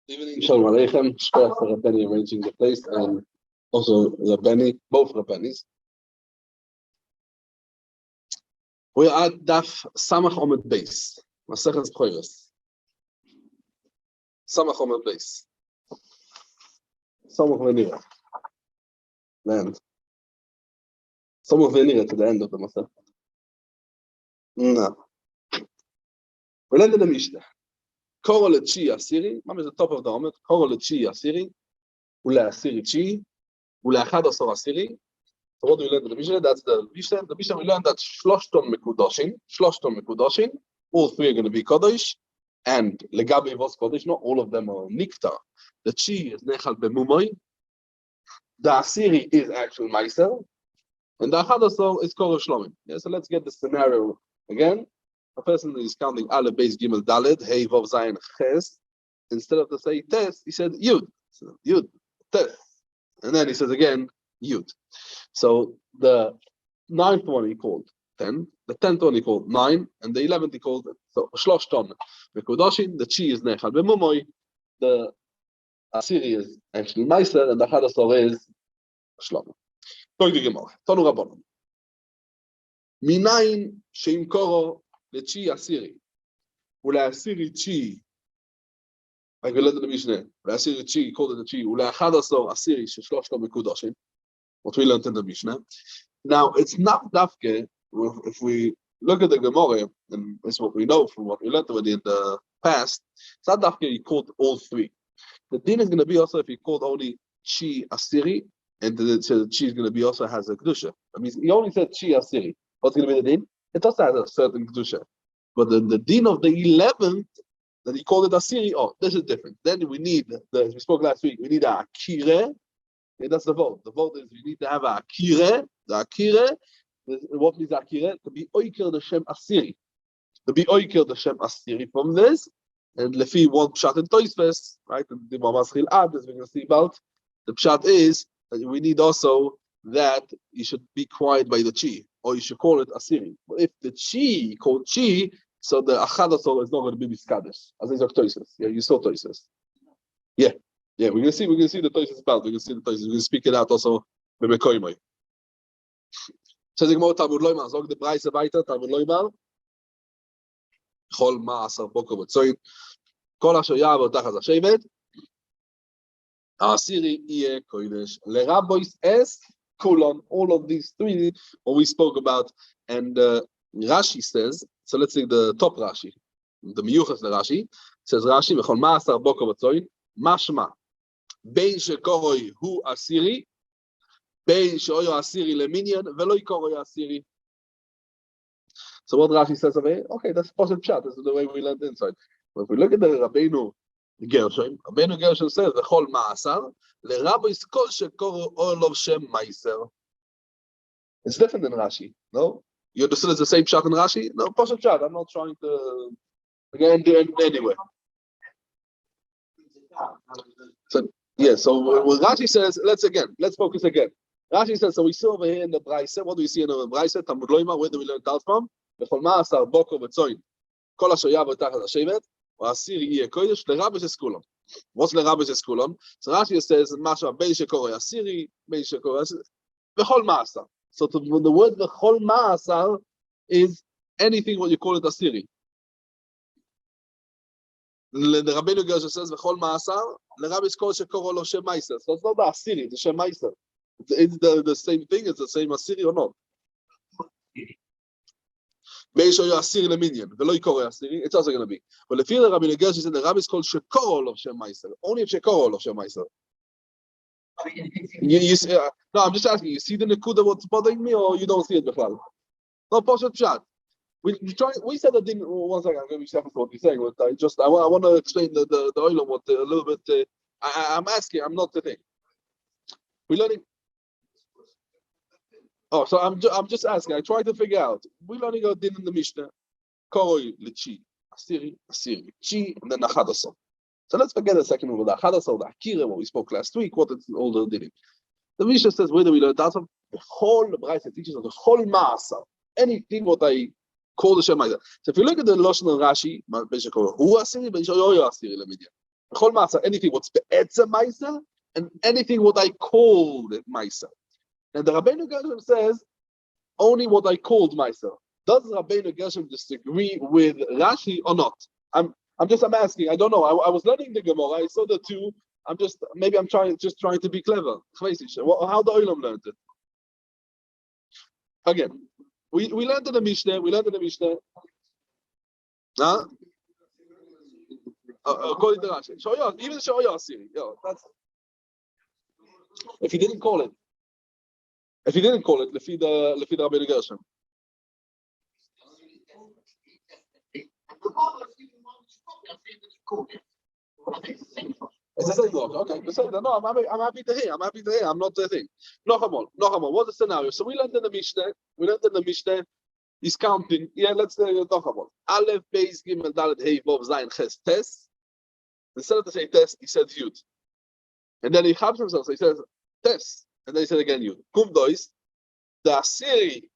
Evening, Shalom Aleichem. Shkoyach for Rabbani arranging the place, and also Rabbani, both Rabbanis. We are at Daf Samach Omed Beis, Masechet Bechoros. Samach Omed Beis. Samach Venira. Land. Samach Venira to the end of the Masechet. No. We land in the Mishnah. Koro lechi asiri, Mom is the top of the Omed. Koro lechi asiri, ule asiri chi, ule achad asor asiri. So what do we learn in the Mishnah? That's the Mishnah. The Mishnah we learned that shloshton mekudoshin, all three are going to be kodesh, and legabe vos kodesh. Not all of them are nikta. The chi is nechal bemumoy. The asiri is actual meiser, and the achad asor is koro shlomim. Yeah, so let's get the scenario again. A person is counting Ale Beis Gimel Daled Hey Vav Zayin Ches. Instead of to say Tes, he said Yud. So, Yud Tes, and then he says again Yud. So the 9th one he called 10, the 10th one he called 9, and the 11th he called it. So Shloshton Bekodoshin. The Chi is Nechal Bemumoy. The Asiri is actually Meiser, and the Hadasor is Shlomo. Tog the Gemara. Tonu Rabbanon. Minayin Sheim Koro. Lechi asiri, ule asiri chi. Like we learned in the Mishnah, ule asiri chi, called it the chi. Ule achad asor asiri sheshloshto mekudoshin. What we learned in the Mishnah. Now it's not dafke. If we look at the Gemara, and it's what we know from what we learned already in the past. It's not dafke. He called all three. The din is going to be also if he called only chi asiri, and the chi is going to be also has a kedusha. I mean, he only said chi asiri. What's going to be the din? It also has a certain kedusha, but the din of the 11th that he called it asiri. Oh, this is different. Then we need as we spoke last week. We need a akire. Okay, that's the vote. The vote is we need to have a akire. The akire. What means akire? To be oiker the shem asiri. To be oiker the shem asiri from this, and lefi one pshat in toisves, right? And the mamaschil ad, as we're going to see about. The pshat is that we need also that you should be quiet by the chi. Or you should call it asiri. But if the chi called chi, so the achad asor is not going to be miskadish. As is toises. Yeah, you saw toises. Yeah, we're going to see the toises belt. We're going to see the toises. We're going to speak it out also. Bemekoimoy. Says the Gemara Talmud Loimar. Zog the Braise weiter. Talmud Loimar. Chol ma'asar boker b'tzoyin. Kol asher ya'avor tachas hashevet. Asiri iye kodesh. Lerabois es. Kulon, all of these three, what we spoke about, and Rashi says. So let's take the top Rashi, the Miyuchas Rashi. Says Rashi, "V'chol ma'asar boker b'tzoyin, mashma bein shekoroi hu asiri, bein sheoyo asiri leminyan, v'lo yikoroi asiri." So what Rashi says over here? Okay, that's positive chat. This is the way we learned inside. But if we look at the Rabbeinu Gershon says "V'chol ma'asar." It's different than Rashi, no? You understood it's the same shot in Rashi? No, Pasha Chat. I'm not trying to again do it anyway. So what Rashi says, let's focus again. Rashi says, so we see over here in the Braise, what do we see in the Braise? Talmud Loimar, where do we learn that from? B'chol ma'asar boker v'tzoyin, kol asher ya'avor tachas hashevet, v'asiri yeh kodesh, l'rabbeis es kulam. What's the Rabbi says kulam? So Rashi says Masha bein shekoroi asiri, bein shekoroi asiri, v'chol ma'asar. So the word v'chol ma'asar is anything what you call it asiri. The Rabbeinu Gershon says v'chol ma'asar. The Rabbi is called shekoro lo shem meiser. So it's not the asiri, the shem meiser. It's the same thing. It's the same asiri or not? It's also going to be. But if the Rabbi Gershon said the Rabbi is called Shekoro of Shem Meiser. Only if Shekoro of Shem Meiser. You see, no, I'm just asking. You see the Nekuda what's bothering me, or you don't see it before? No, Poshet Pshat. We said that didn't. One second, I'm going to be careful what you're saying. But I want to explain the oil what a little bit. I'm asking. I'm not the thing. We're learning. Oh, so I'm just asking. I try to figure out. We're learning a din in the Mishnah. Koroi lechi asiri chi, and then achad asor. So let's forget a second over the achad asor, the akira, what we spoke last week. What is all the din? The Mishnah says where do we learn that from? The whole Braise teaches of the whole ma'asar. Anything what I call the Shem Meiser. So if you look at the Lashon of Rashi, who asiri ben shoyo asiri lemidyan. B'chol Ma'asar, anything what's be'etzem Ma'aser, and anything what I called it Ma'aser. And the Rabbeinu Gershom says, only what I called Ma'aser. Does Rabbeinu Gershom disagree with Rashi or not? I'm asking. I don't know. I was learning the Gemara. I saw the two. I'm trying to be clever. How the Olam learned it. Again, we learned in the Mishnah. Huh? According to Rashi, even Shoya Asiri. That's if he didn't call it. If he didn't call it, Lefi the Rabbeinu Gershom. It's the same word. Okay, no, I'm happy to hear. I'm not the thing. Nochamal. What's the scenario? So we learned in the Mishnah. He's counting. Yeah, let's say Nochamal. Aleph, Beis, Gimel, Dalet, Hey, Vov, Zayin, Ches, Tes. Instead of to say Tes, he said Yud. And then he helps himself. So he says Tes. And then he said again Yud. Kum Dois. The Asiri,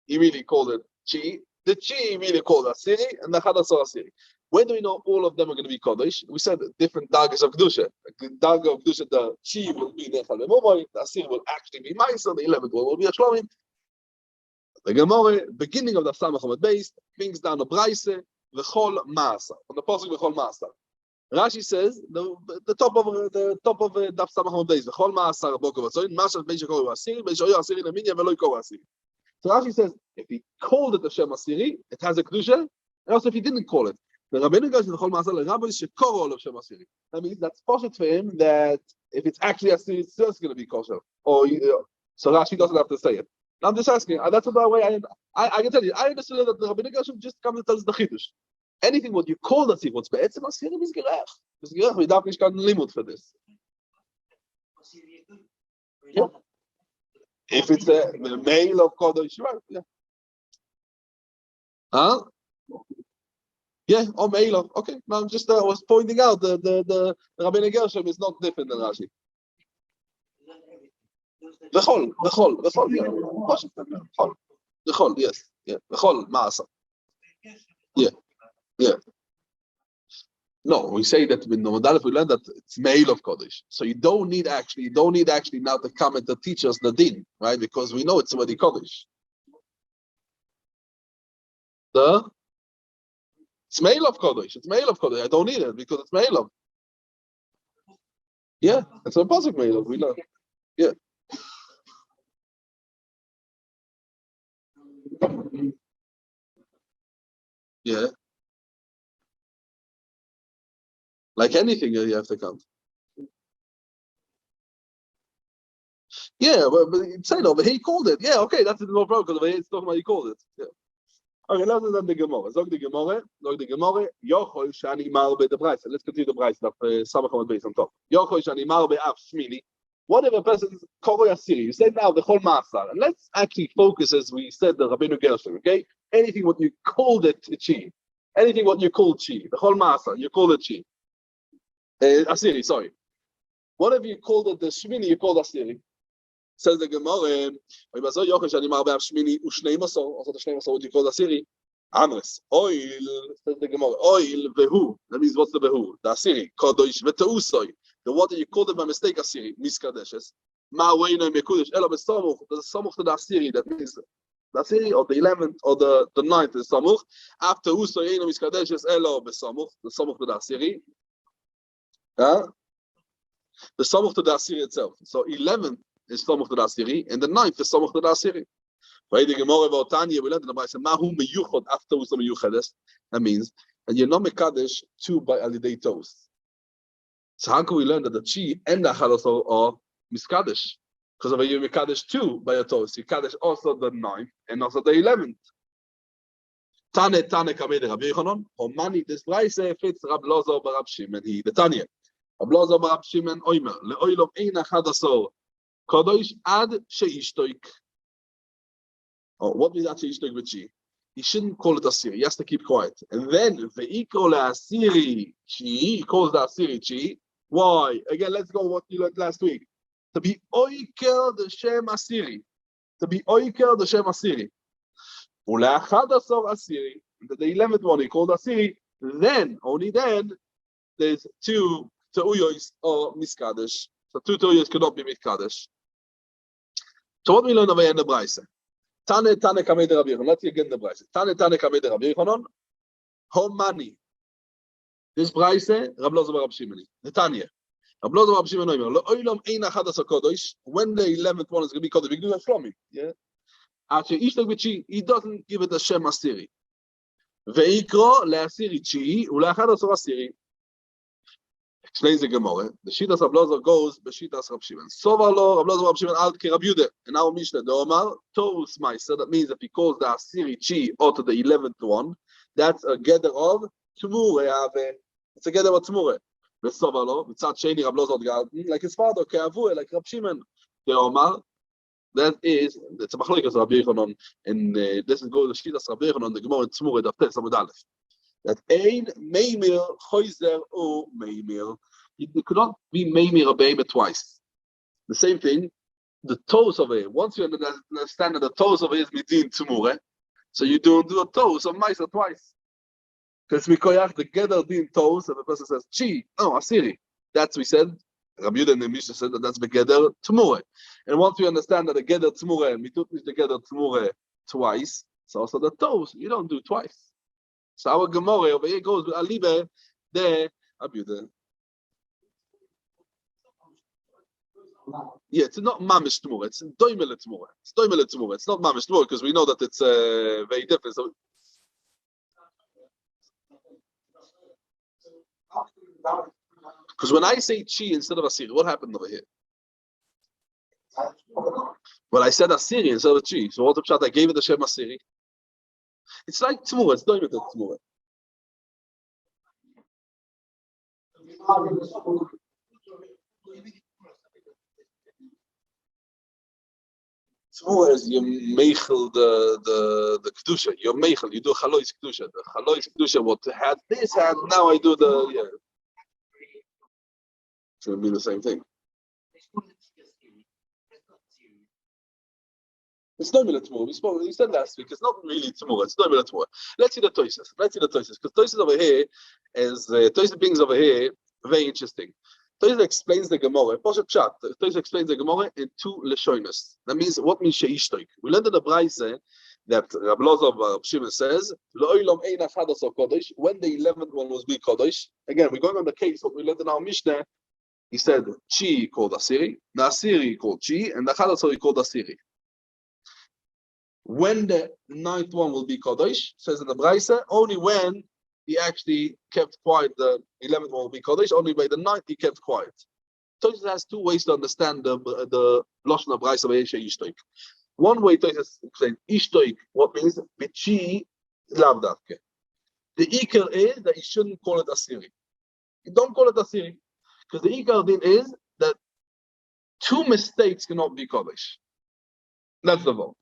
he really called it Chi. The Chi, he really called Asiri. And the Hadasor Asiri. When do we know all of them are going to be Kodesh? We said different dagas of Kedusha. The daga of Kedusha, the Chi will be Nechal Lemomoy, the Asir will actually be Ma'aser, the 11th will be a Shlomim. The Gemara, beginning of the Samach Hamad Beis, brings down the Braise, V'chol Ma'asar. On the Pasuk V'chol Ma'asar. Rashi says, the top of Daf Samach Hamad Beis, V'chol Ma'asar Boko Vatzoyin, Mashal Bechoros Asiri, Bechoros Asiri Neminya V'lo Yiko Asiri. So Rashi says, if he called it Hashem Asiri, it has a Kedusha, and also if he didn't call it. The Rabbeinu goes to the Chol Ma'asar Rabbi Shekoro of Shem Asiri. That means that's kosher for him that if it's actually Asiri, it's just going to be kosher. So Rashi doesn't have to say it. Now I'm just asking. That's the way I can tell you. I understood that the Rabbeinu Gershom just comes and tells the Chiddush. Anything what you call Asiri, what's be'etzem Asiri, is gerech. It's gerech. We don't have any limit for this. Yeah. If it's the male of Kodesh, right? Yeah. Huh? Yeah, or Meilov. Okay, no, I'm just was pointing out the Rabbeinu Gershom is not different than Rashi. V'chol, yeah. V'chol, yes, yeah. V'chol Ma'asar. Yeah. No, we say that in the Modalif we learn that it's Meil of Kodesh. So you don't need actually now to come and to teach us the din, right? Because we know it's already Kodesh. It's Meil of Kodesh. I don't need it because it's Meil of. Yeah, it's a pasuk Meil of. We learn. Yeah. Yeah. Like anything, you have to count. Yeah, but say no, but he called it. Yeah, okay, that's no problem because it's talking about he called it. Yeah. Okay, let's do the Gemara. Zog the Gemara. Yochol shani mar be the Braise. Let's continue the Braise. Samach Hamad Beis on top. Yochol shani mar be af shmini. What if a person's koroi asiri? You said now the whole Ma'asar, and let's actually focus as we said the Rabbeinu Gershom. Okay, anything what you called it Chi, anything what you called Chi, the whole Ma'asar, you called it Chi. Asiri, sorry. What if you called it the shmini? You called Asiri. Says the Gemara, also the Shnei Masor, what you call the Asiri? Amres. Oil, says the Gemara. Oil, vehu. That means what's the vehu? The Asiri. Kodosh, veteusoi. The water you called it by mistake Asiri. Miskadeshes. Ma'weino mekudesh. Elo besamuch. There's a samuch to the Asiri. That means the Asiri, or the 11th, or the 9th is samuch. After usoi, eino miskadeshes. Elo besamuch. The samuch to the Asiri. The samuch to the Asiri itself. So 11th is Samuch to the Asiri, and the 9th is Samuch to the Asiri. We learned in the Bible, Mahu meyuchod after usam meyuchedes. That means, and you're not mekadesh two by alidei toast. So how can we learn that the Chi and the Halaso are miskadesh? Because of you mekadesh two by a toast, you kadesh also the 9th and also the 11th. Tane kamed Rabbi Yochanan, Homani this Braise fits Rab Lozo Barab Shimon. He the Tanya. Rab Lozo Barab Shimon Oimer leoilom eina Hadasor. Kodosh ad sheishtoik. Oh, what means ad sheishtoik with Chi? He shouldn't call it Asiri. He has to keep quiet. And then ve'ikol Asiri Chi. He calls the Asiri Chi. Why? Again, let's go what you learned last week. To be oiker the Shem Asiri. To be oiker the Shem Asiri. Ule'achad asor Asiri. The 11th one he called Asiri. Then, only then, there's two teuyos or miskadesh. So two teuyos cannot be miskadesh. So what we learn over here in the Braise? Tane kamei de Rabbi Yochanan. Let's again the Braise. Tane kamei de Rabbi Yochanan. Homani. This Braise, Rabbi Lozo Rabbi Shimoni. The Tanya. Rabbi Lozo Rabbi Shimoni. Lo oilom ein achadas hakodesh. When the 11th one is going to be kodesh, we do a shlomi. Yeah. Actually, he doesn't give it a shem asiri. Veikro le'asiri chi u'le'achadas asiri. Explains the Gemara. The Shitas Rabbi Lozo goes b'Shitas Rabbi Shimon. Sovalo Rabbi Lozo Rabbi Shimon al ki Rabbi Yude. In our Mishnah, the Omar Torus Ma'aser. That means if he calls the asiri chi or to the 11th one, that's a gather of Tumure. It's a gather of Tumure. Vesovalo mitzat sheni Rabbi Lozo Garden like his father Ke'avue like Rabbi Shimon. The Omar. That is, it's a machlokas Rabbi Yochanan, and this is goes to Shitas Rabbi Yochanan, the Gemara in Tzmurah Daf Tes Amud Aleph. That ein meimir choizer or meimir. It could not be meimir or beimir twice. The same thing, the toes of it. Once you understand that the toes of it is midin Tzmurah, so you don't do a toes of Ma'aser twice. Because we koyach the gather din toes, and the person says chi, no asiri. That's we said. Rabbi Yudah and the Mishnah said that that's Begeder Tzmurah. And once we understand that the Geder Tzmurah, we took the Geder Tzmurah twice, so also the toes, you don't do twice. So our Gemara over here goes with Alibe, there, Rabbi Yudah. Yeah, it's not Mamish Tzmurah, it's Doimele Tzmurah. It's Doimele Tzmurah. It's not Mamish Tzmurah because we know that it's very different. So, because when I say chi instead of asiri, what happened over here? Well, I said asiri instead of chi. So what's the pshat? I gave it the shem asiri. It's like tzmurah. It's doing it with tzmurah. Tzmurah is you meichel the kedusha. You meichel. You do chalois kedusha. The chalois kedusha. What had this had now I do the yeah. It's going to be the same thing. It's no minute more. We said last week. It's not really tomorrow. It's no minute more. Let's see the toises. Because toises over here is toises beings over here very interesting. Toises explains the Gemara. Poshet chat. Toises explains the Gemara in two leshonos. That means what means sheishtoik. We learned in the Braise that Rabbi Lozo Rabbi Shimon says Lo'olam ein achadas kodesh. When the 11th one was be kodesh. Again, we're going on the case what we learned in our Mishnah. He said chi called asiri, the asiri called chi, and the chadasori called asiri. When the 9th one will be kodesh, says in the Braise, only when he actually kept quiet, the 11th one will be kodesh. Only by the 9th he kept quiet. So it has two ways to understand the lashon of Braise by ishtoik. One way to explain ishtoik, what means bichi lavdavke. The ikar is that you shouldn't call it asiri. You don't call it asiri. Because the ikar din is that two mistakes cannot be kodesh. That's the vote.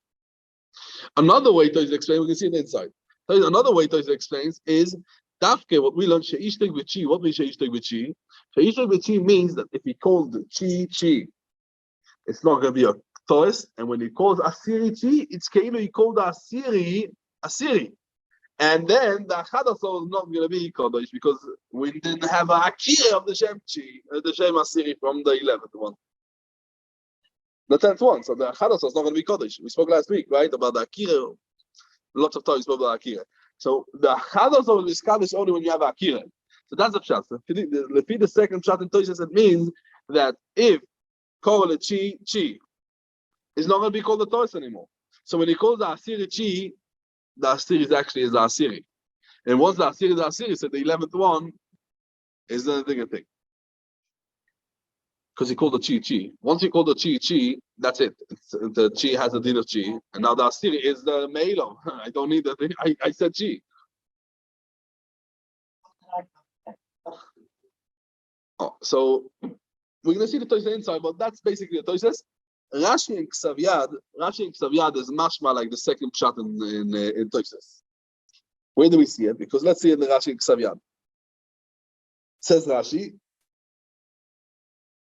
Another way to explain, we can see it inside. Another way to explain is dafke. What we learn sheishtek b'chi. What means sheishtek b'chi? Sheishtek b'chi means that if he calls the chi, it's not going to be a toes. And when he calls asiri chi, it's keilu he called the asiri. And then the Achadasol is not going to be Kodesh because we didn't have a Akira of the Shem Chi, the Shem Asiri from the 11th one. The 10th one. So the Achadasol is not going to be Kodesh. We spoke last week, right, about the Akira. Lots of times we spoke about Akira. So the Achadasol is Kodesh only when you have Akira. So that's the pshat. The second pshat in Toshas, it means that if call it Chi, it's not going to be called the Tosh anymore. So when he calls the Asiri Chi, the Asiri is actually the Asiri. And once the Asiri, so the 11th one is the bigger thing. Because he called the Chi. Once he called the Chi, that's it. The Chi has a din of Chi. And now the Asiri is the Meilo. I don't need the thing. I said Chi. Oh, so we're going to see the Toshas inside, but that's basically the Toshas. Rashi and Ksaviyad is mashma like the second pshat in Toshas. Where do we see it? Because let's see in the Rashi and Ksaviyad. Says Rashi,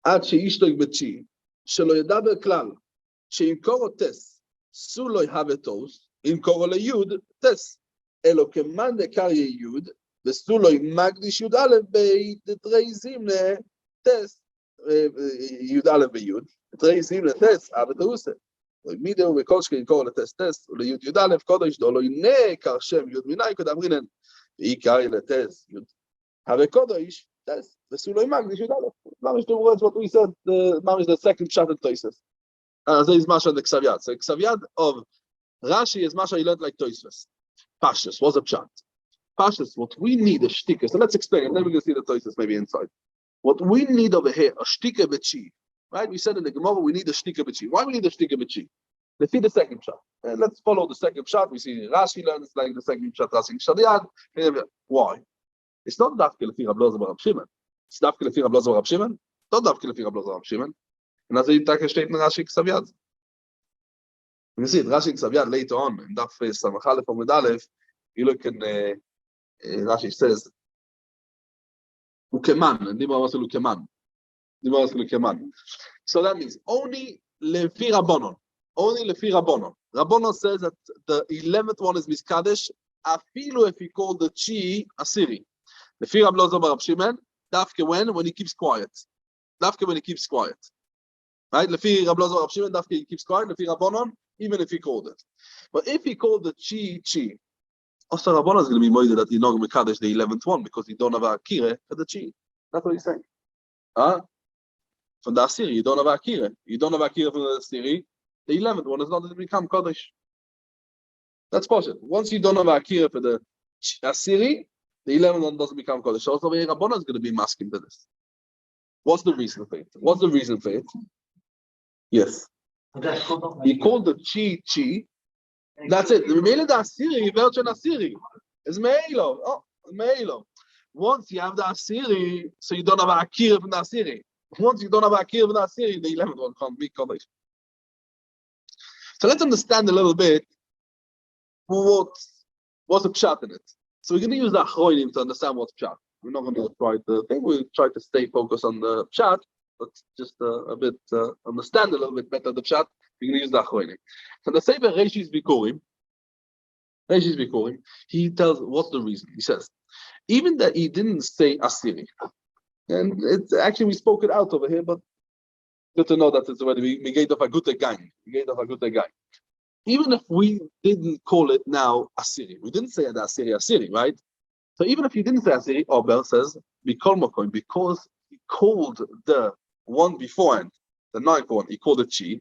Ad sheishtoik b'chi, shelo yedaber klal, she'im koro tes, su lo yhave tos, im koro leyud tes, elo keman dekar yeyud, וסולוי מקדיש י"א בתרי זימנה טס, י"א ביוד, בתרי זימנה טס, אבטרוסה. מידו וכל שקין קורא לטס טס, וליוד י"א קודש דו, לא הנה קרשם יוד מיני כדאמרינן, ועיקר לטס יוד. הרי קודש, טס, וסולוי מקדיש י"א. Mamish the words what we said, Mamish the second shot in Toysus. This is Masha the Ksaviyad. So Ksaviyad of Rashi is Masha he learned like Toysus. Pashtus, what's a pshat? Pashtus, what we need a shtika. So let's explain it. Then we're going to see the Toysus maybe inside. What we need over here, a shtika b'chi. Right? We said in the Gemara we need a shtika b'chi. Why we need a shtika b'chi? Let's see the second shot. And let's follow the second shot. We see Rashi learns like the second shot, Rashi Ksaviyad. Why? It's not dafke lefi Rav Loza bar Shimon. It's dafke lefi Rav Loza bar Shimon. Not dafke lefi Rav Loza bar Shimon. And as it steht in Rashi Ksaviyad. You see it, Rashi Ksaviyad later on in Daf Samach Aleph Amud Aleph. You look in Rashi says, "Ukeman." Dibra was Ukeman. Dibra was Ukeman. So that means only lefi Rabbanon. Only lefi Rabbanon. Rabbanon says that the 11th one is Miskadesh. Afilu if he called the Chi Asiri. Lefi Rav Loza bar Shimon. Dafke when he keeps quiet. Dafke when he keeps quiet. Right? Lefi Rav Loza bar Shimon. Dafke he keeps quiet. Lefi Rabbanon, even if he called it. But if he called the Chi, also Rabbanon is going to be moided that he not Mekadesh the 11th one because he don't have a Akire for the Chi. That's what he's saying. From the Asiri, you don't have a Akire. You don't have a Akire from the Asiri. The 11th one is not going to become Kodesh. That's possible. Once you don't have a Akira for the Asiri, the 11th one doesn't become Kodesh. So Rabbanon is going to be masking to this. What's the reason for it? What's the reason for it? Yes. He called the Chi. That's it. The Mele the Asiri, Verchen Asiri. It's Meilo. Oh, Meilo. Once you have the Asiri, so you don't have a Akira from the Asiri. Once you don't have a Akira from the Asiri, the 11th one can't be Kodesh. So let's understand a little bit what's the pshat in it. So we're going to use the achronim to understand what's pshat. We're not going to try the thing. We'll try to stay focused on the pshat, but just a bit understand a little bit better the pshat. We're going to use the achronim. So the Sefer Reishis Bikurim, he tells what's the reason. He says, even that he didn't say Asiri, and it's actually we spoke it out over here, but good to know that it's already we gave off a good gang. Even if we didn't call it now Asiri, we didn't say the Asiri, right? So even if you didn't say Asiri, Ober says, because he called the one beforehand, the 9th one, he called it Chi.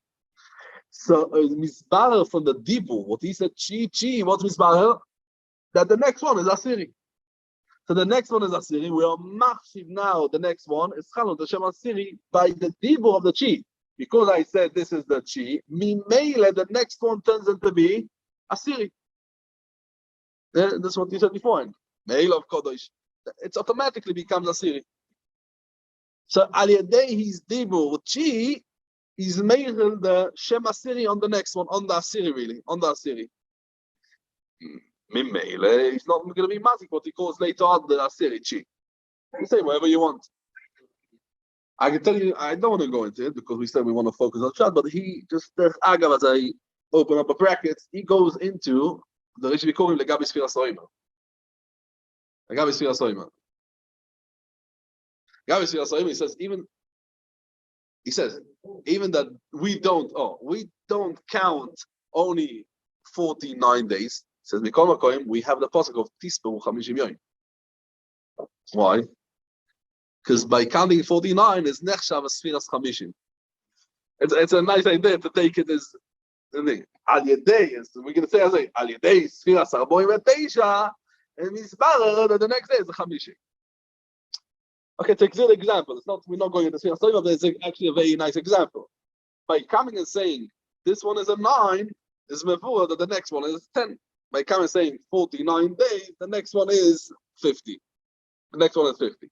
So Misbarer from the Dibu, what he said, Chi, what's Misbarer? That the next one is Asiri. So the next one is Asiri. We are machshiv now. The next one is Chalon Hashem Asiri by the Dibu of the Chi. Because I said this is the Chi, Mimele, the next one turns into be Asiri. That's what you said before. Meil of Kodesh. It automatically becomes Asiri. So Al Yadei his Dibu Chi, he's Meil the Shem Asiri on the next one, on the Asiri really, on the Asiri. Mimele, he's not going to be Mazik, what he calls later on the Asiri Chi. You say whatever you want. I can tell you, I don't want to go into it because we said we want to focus on chat, but he just, Agav, as I open up a bracket, he goes into the Rishi Bikurim Legabi Sfira Soima. Legabi Sfira Soima. Legabi Sfira Soima, he says, even that we don't count only 49 days. He says, we have the pasuk of Tisperu Chamishim Yoim. Why? Because by counting 49 is Nechshav Sfiras Chamishim. It's a nice idea to take it as the thing. Al Yedei is, we're going to say Al Yedei Sfiras Arboim Teisha, and Misbarer that the next day is the Chamishim. Okay, take an example. We're not going into Sfiras Arboim, but it's actually a very nice example. By coming and saying this one is a 9, is Mevura that the next one is 10. By coming and saying 49 days, the next one is 50. The next one is 50.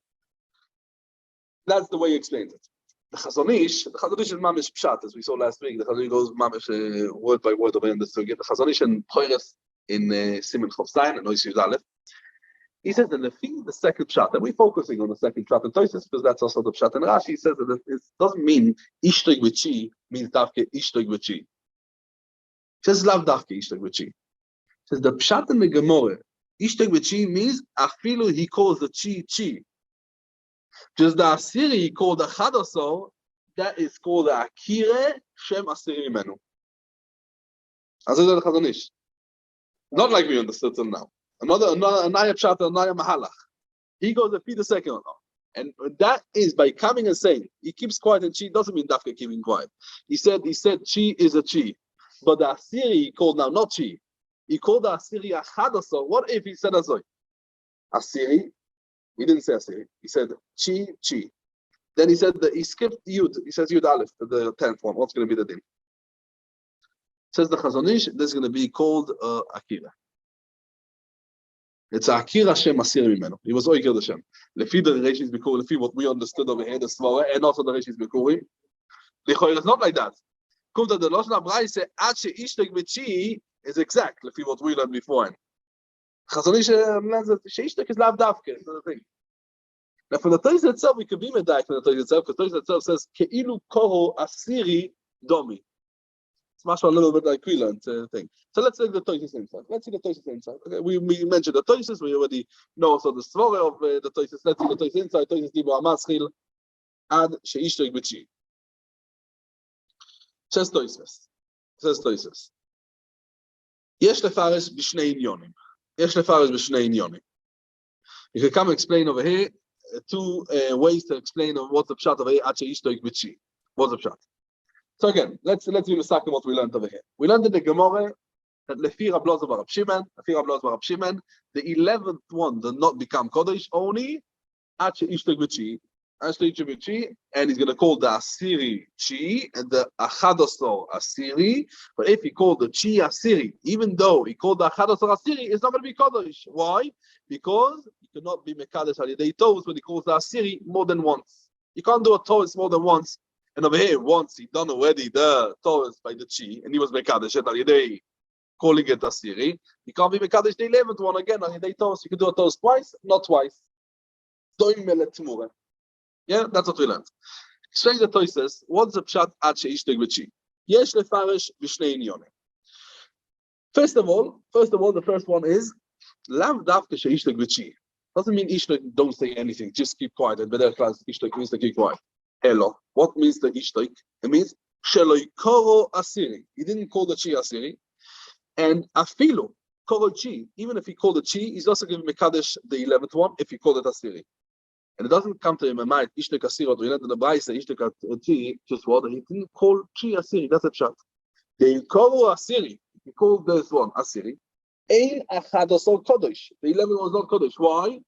That's the way he explains it. The Chazonish is mamish pshat, as we saw last week. The Chazonish goes mamish word by word over in the sugya. The Chazonish and Bechoros in Siman Chof Zayin and Ois Yud Aleph. He says that the second pshat, and we're focusing on the second pshat in Tosis because that's also the pshat in Rashi. He says that it doesn't mean ishtoig v'chi means davke ishtoig v'chi. He says lav davke ishtoig v'chi. He says the pshat in the Gemara Ishtek b'chi means afilu he calls the chi. Just the asiri he called the chadasor, that is called the akire shem asiri menu. As I said, the Chazon Ish. Not like we understood till now. Another Anaya Pshat, Anaya Mahalach. He goes to feed the second one. And that is by coming and saying, he keeps quiet and chi doesn't mean Dafka keeping quiet. He said chi is a chi. But the Asiri he called now not chi. He called the Asiri a Chadasor. What if he said Azoy? Asiri, he didn't say Asiri. He said chi. Then he said that he skipped Yud. He says Yud Aleph, the 10th one. What's going to be the din? Says the Chazon Ish, this is going to be called Akira. It's Akira Shem Asir Mimenu. He was Oiker the Shem. Lefi the Reshis Bikurim, lefi what we understood over here, the Svara, and also the Reshis Bikurim. It's not like that. Come to the Lashon Abrai say, Ache Ishtek B'chi is exact, lefi what we learned before. Chazon Ish learns that Ishtek is Lav Davke, is the thing. Now for the Torah itself, we could be medayek for the Torah itself, because the Torah itself says, Ke'ilu Koro Asiri Domi. It's much a little bit like we learned thing. So let's take the Toises inside. Let's see the Toises inside. Okay, we mentioned the Toises. We already know also the story of the Toises. Let's see the Toises inside. Toises Dibo Amaschil Ad Sheishtek B'chi. Says Toises. Yesh lefarish b'shnei inyonim. You can come and explain over here two ways to explain what's the pshat over here. Ad Sheishtek B'chi. What's the pshat? So again, let's be mistaken what we learned over here. We learned in the Gemara that Lefi Rab Loza Bar Rab Shimon, the 11th one did not become Kodesh, only Ache Ishtek B'chi, and he's going to call the Asiri Chi and the Achadosor Asiri. But if he called the Chi Asiri, even though he called the Achadosor Asiri, it's not going to be Kodesh. Why? Because he cannot be Mekadesh Halidei Toes when he calls the Asiri more than once. You can't do a Toes more than once. And over here, once he done already the Torah by the Chi, and he was Mekadesh at Alidei, calling it Asiri, he can't be Mekadesh the 11th one again, Alidei Torah. You can do a Torah twice, not twice. Yeah, that's what we learned. Explain the Torah says, what's the Pshat Ad Sheishtek B'chi? Yesh lefarish b'shnei inyonim. First of all, the first one is, Lav Davke Sheishtek B'chi. Doesn't mean Ishtek don't say anything, just keep quiet. And better class, Ishtek means to keep quiet. Elo. What means the ishtoik? It means sheloi koro asiri. He didn't call the chi asiri, and afilu koro chi. Even if he called the chi, he's also giving mekadesh the 11th one if he called it asiri. And it doesn't come to him in mind ishtoik asiri. Or we learned in the Brayse ishtoik chi. Just what he didn't call chi asiri. That's a pshat. The koro asiri. He called this one asiri. Ein achadosol kodesh. The 11th one was not kodesh. Why?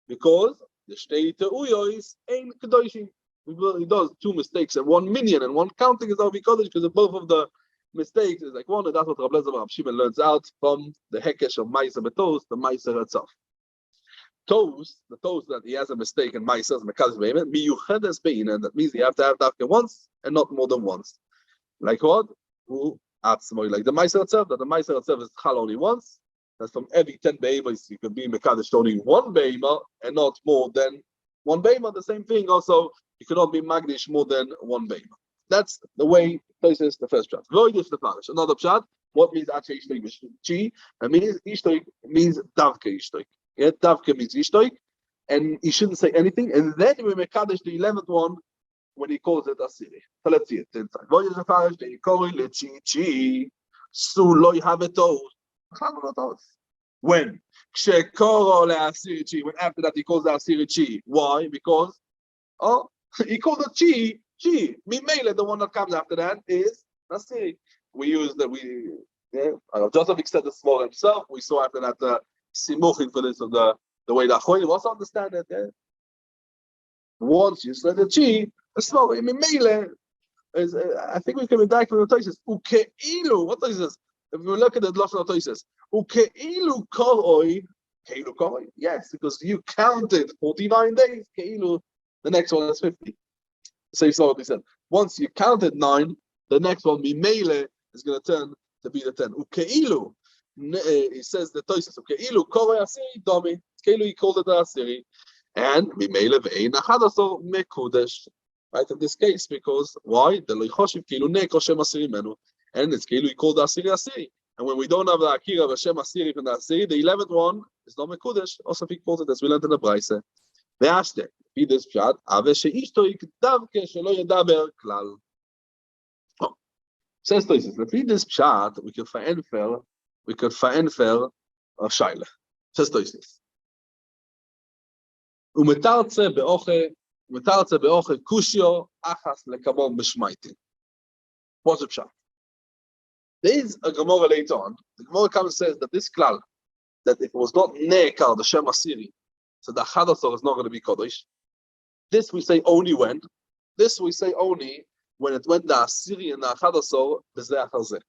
Because the shtei te'uyois ein kedoshim. He does two mistakes and 1 million, and one counting is Avi Kodesh because both of the mistakes is like one, and that's what Rab Lezer Rab Shimon learns out from the Hekesh of Ma'aser Betos, the Ma'aser itself. The toes that he has a mistake and Ma'aser is Mekadesh Be'emen, Miyuchedes Be'inen, that means you have to have Dafke once and not more than once. Like what? Like the Ma'aser itself, that the Ma'aser itself is Chal only once. That's from every 10 Be'emas, you can be Mekadesh only 1 Be'ema and not more than 1 Be'ema. The same thing also. You cannot be magnish more than 1 beima. That's the way places the first pshat. Voidus the parish. Another pshat. What means Ache Ishtoik B'chi? It means Ishtoik means Davke Ishtoik. Yeah, Davke means Ishtoik, and he shouldn't say anything. And then we make Kaddish the 11th one when he calls it Asiri. So let's see it inside. Voidus the parish. They call it Chi. So loy have it all. When? When after that he calls the Asiri Chi. Why? Because he called it chi. Mimele, the one that comes after that is Nasiri. We use Joseph said this more himself. We saw after that simuching for this of the way that Choyim also understand it. Yeah? Once you said the chi, the small Mimele is. I think we can be back from the Toises. Ukeilu. What is this? If we look at the Lashon of Toises, Ukeilu koroi. Keilu koroi. Yes, because you counted 49 days. Keilu. The next one is 50. So you saw what he said. Once you counted 9, the next one, Mimele, is going to turn to be the 10. Ukeilu. He says the Toises, Ukeilu, Kore Asiri, Domi. Ukeilu, he called it Asiri. And Mimele ve'ein achadasor mekudesh. Right, in this case, because why? The loichoshiv keilu neko shem asiri menu. And it's keilu, he called Asiri Asiri. And when we don't have the Akira of Hashem Asiri from the Asiri, the 11th one is not Mekudesh. Also, he calls it as we learned in the Braise. Ve'ashte, be this pshat, ave she'ishto yikdavke shelo yedaber klal. Says this, if we this pshat, we could verenfer a shaila. Says this. Umetarze beoche kushio achas lekabon b'shmaitin. What's the pshat? There is a Gemara later on. The Gemara comes and says that this klal, that if it was not ne'ekar, the Shem Asiri, so the Achadasor is not going to be Kodesh. This we say only when? This we say only when it went the Asiri and the Achadasor, Bezeh Achazeh.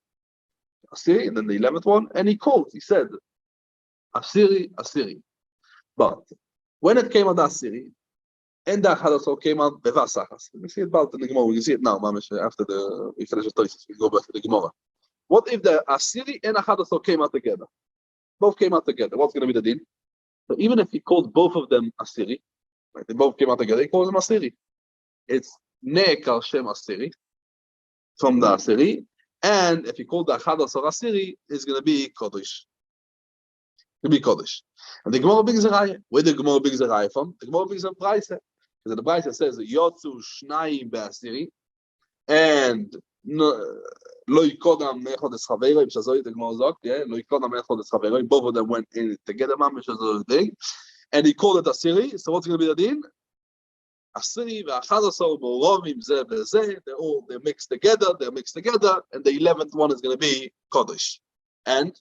Asiri, and then the 11th one, and he said, Asiri. But when it came out the Asiri, and the Achadasor came out Bevasachas. We see it about in the Gemara. We can see it now, after we finish the Tosis. We go back to the Gemara. What if the Asiri and Achadasor came out together? Both came out together. What's going to be the din? So even if he called both of them Asiri, right, they both came out together, he calls them Asiri. It's Ne'ekar Shem Asiri from the Asiri, and if he called the Achadasor Asiri, it's going to be Kodesh. To be Kodesh. And the Gemara brings a raya. Where the Gemara brings a raya from? The Gemara brings a Braise. Because the Braise says Yotzu Shnayim Be'asiri, and Lo Yikodam Mechodes Chaveroi, B'Shazoi, the Gemara sagt, yeah, Lo Yikodam Mechodes Chaveroi, both of them went in together, thing, and he called it Asiri. So what's going to be the din? Asiri ve'Achadasor Bo'rovim Zeh Be'Zeh, they're mixed together, and the 11th one is going to be Kodesh. And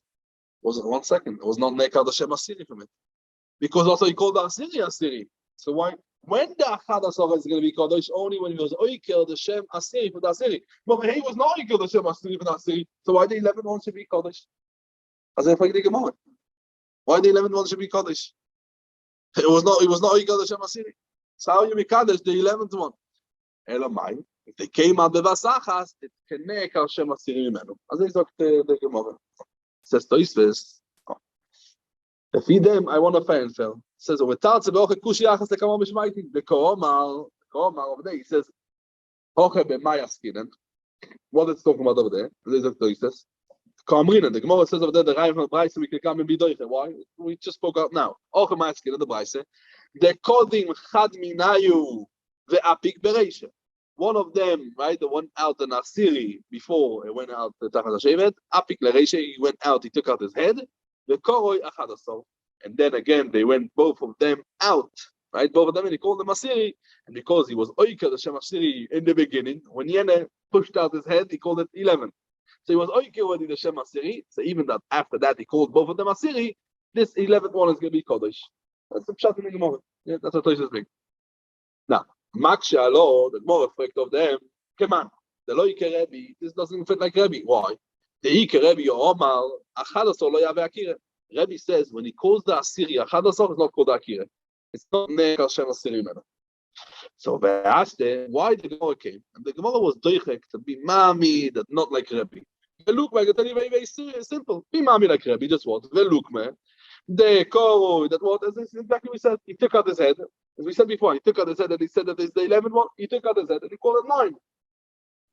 was it 1 second? It was not Nekar the Shem Asiri from it, because also he called the Asiri. So why? When the Achadasor is going to be Kodesh, only when he was Oiker the Shem Asiri for the Asiri. But when he was not Oiker the Shem Asiri for the Asiri, so why the 11th one should be Kodesh? As if I can Gemara. Why the 11th one should be Kodesh? It was not Oiker the Shem Asiri. So how you make Kodesh the 11th one? Elamai. If they came out Bevasachas, it can make our Shem Asiri Mimenu. As I talked the Gemara. Says Toisves. If he them, I want to find Phil. Says over the over there. He says, what it's talking about over there? The Gemara says over there, the Raya from the Braise, we can come and be doiche. Why? We just spoke out now. The Braise. The Kodim Chad Minayu ve'apik bereisha. One of them, right, the one out in Asiri before it went out the Tachat HaShevet, apik lereisha, he went out, he took out his head. The Koroi Achadasor. And then again, they went both of them out, right? Both of them, and he called them Asiri. And because he was Oiker the Shem Asiri in the beginning, when Yene pushed out his head, he called it 11. So he was Oiker already the Shem Asiri. So even that after that, he called both of them Asiri. This 11th one is going to be Kodesh. That's the pshat in the Gemara. Yeah, that's what Tosh is big. Now, Maksha Alo, the more effect of them, come on, the Loike Rebbe, this doesn't fit like Rebbe. Why? The Ike Rebbe or Omar, Achadasor lo yave Akira. Rebbe says when he calls the Asiri Achadasor, it's not called Akira. It's not Ne'ekar Shem Asiri Mena. So they asked him why the Gemara came, and the Gemara was doichek to be mami, that not like Rebbe. Look, I can tell you very, very simple. Be mami like Rebbe, just what? Look, man. The Koro, that what? As exactly we said. He took out his head, as we said before. He took out his head, and he said that it's the 11th one. He took out his head, and he called it 9.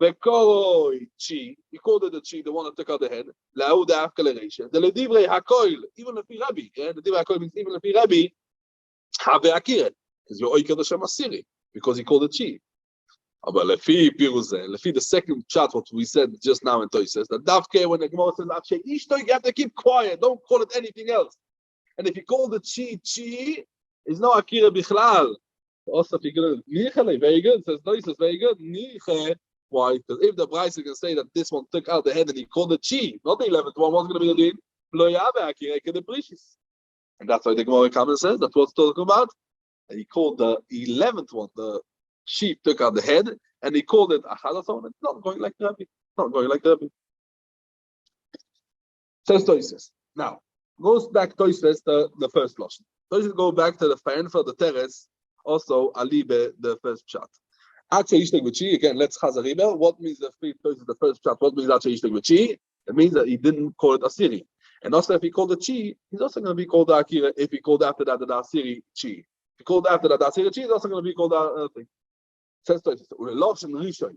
Bechoros, chi. He called it the chi, the one that took out the head. Laud afkaleration. The ledivrei hakoil, even if he Rabbi, yeah, the divrei hakoil means even if he Rabbi, have akira, because you're oiker the Shem Asiri, because he called it chi. But lefi piruze, lefi the second chat what we said just now in Toises, that davke when the Gemara says afshe ishto, you have to keep quiet, don't call it anything else. And if you call the chi, it's no akira bichlal. Also, if you're good, very good. Says Toises, very good. Why? Because if the Braise can say that this one took out the head and he called it chi, not the 11th one, what's going to be the din? Lo yave akira kedeprishis. And that's why the Gemara comes and says that's what's talking about. And he called the 11th one, the sheep took out the head, and he called it Achadasor. It's not going like Rabbi. It's not going like Rabbi. Says Toises. Now, goes back Toises the first lashon. Toises go back to the fan for the teres, also alibe the first pshat. Again, let's chazariba. What means the first pshat? What means It means that he didn't call it Asiri. And also, if he called it Chi, he's also going to be called the Akira. If he called after that the Asiri Chi, if he called after that the Asiri Chi, he's also going to be called the thing. Says Toises, Uleloshen Rishon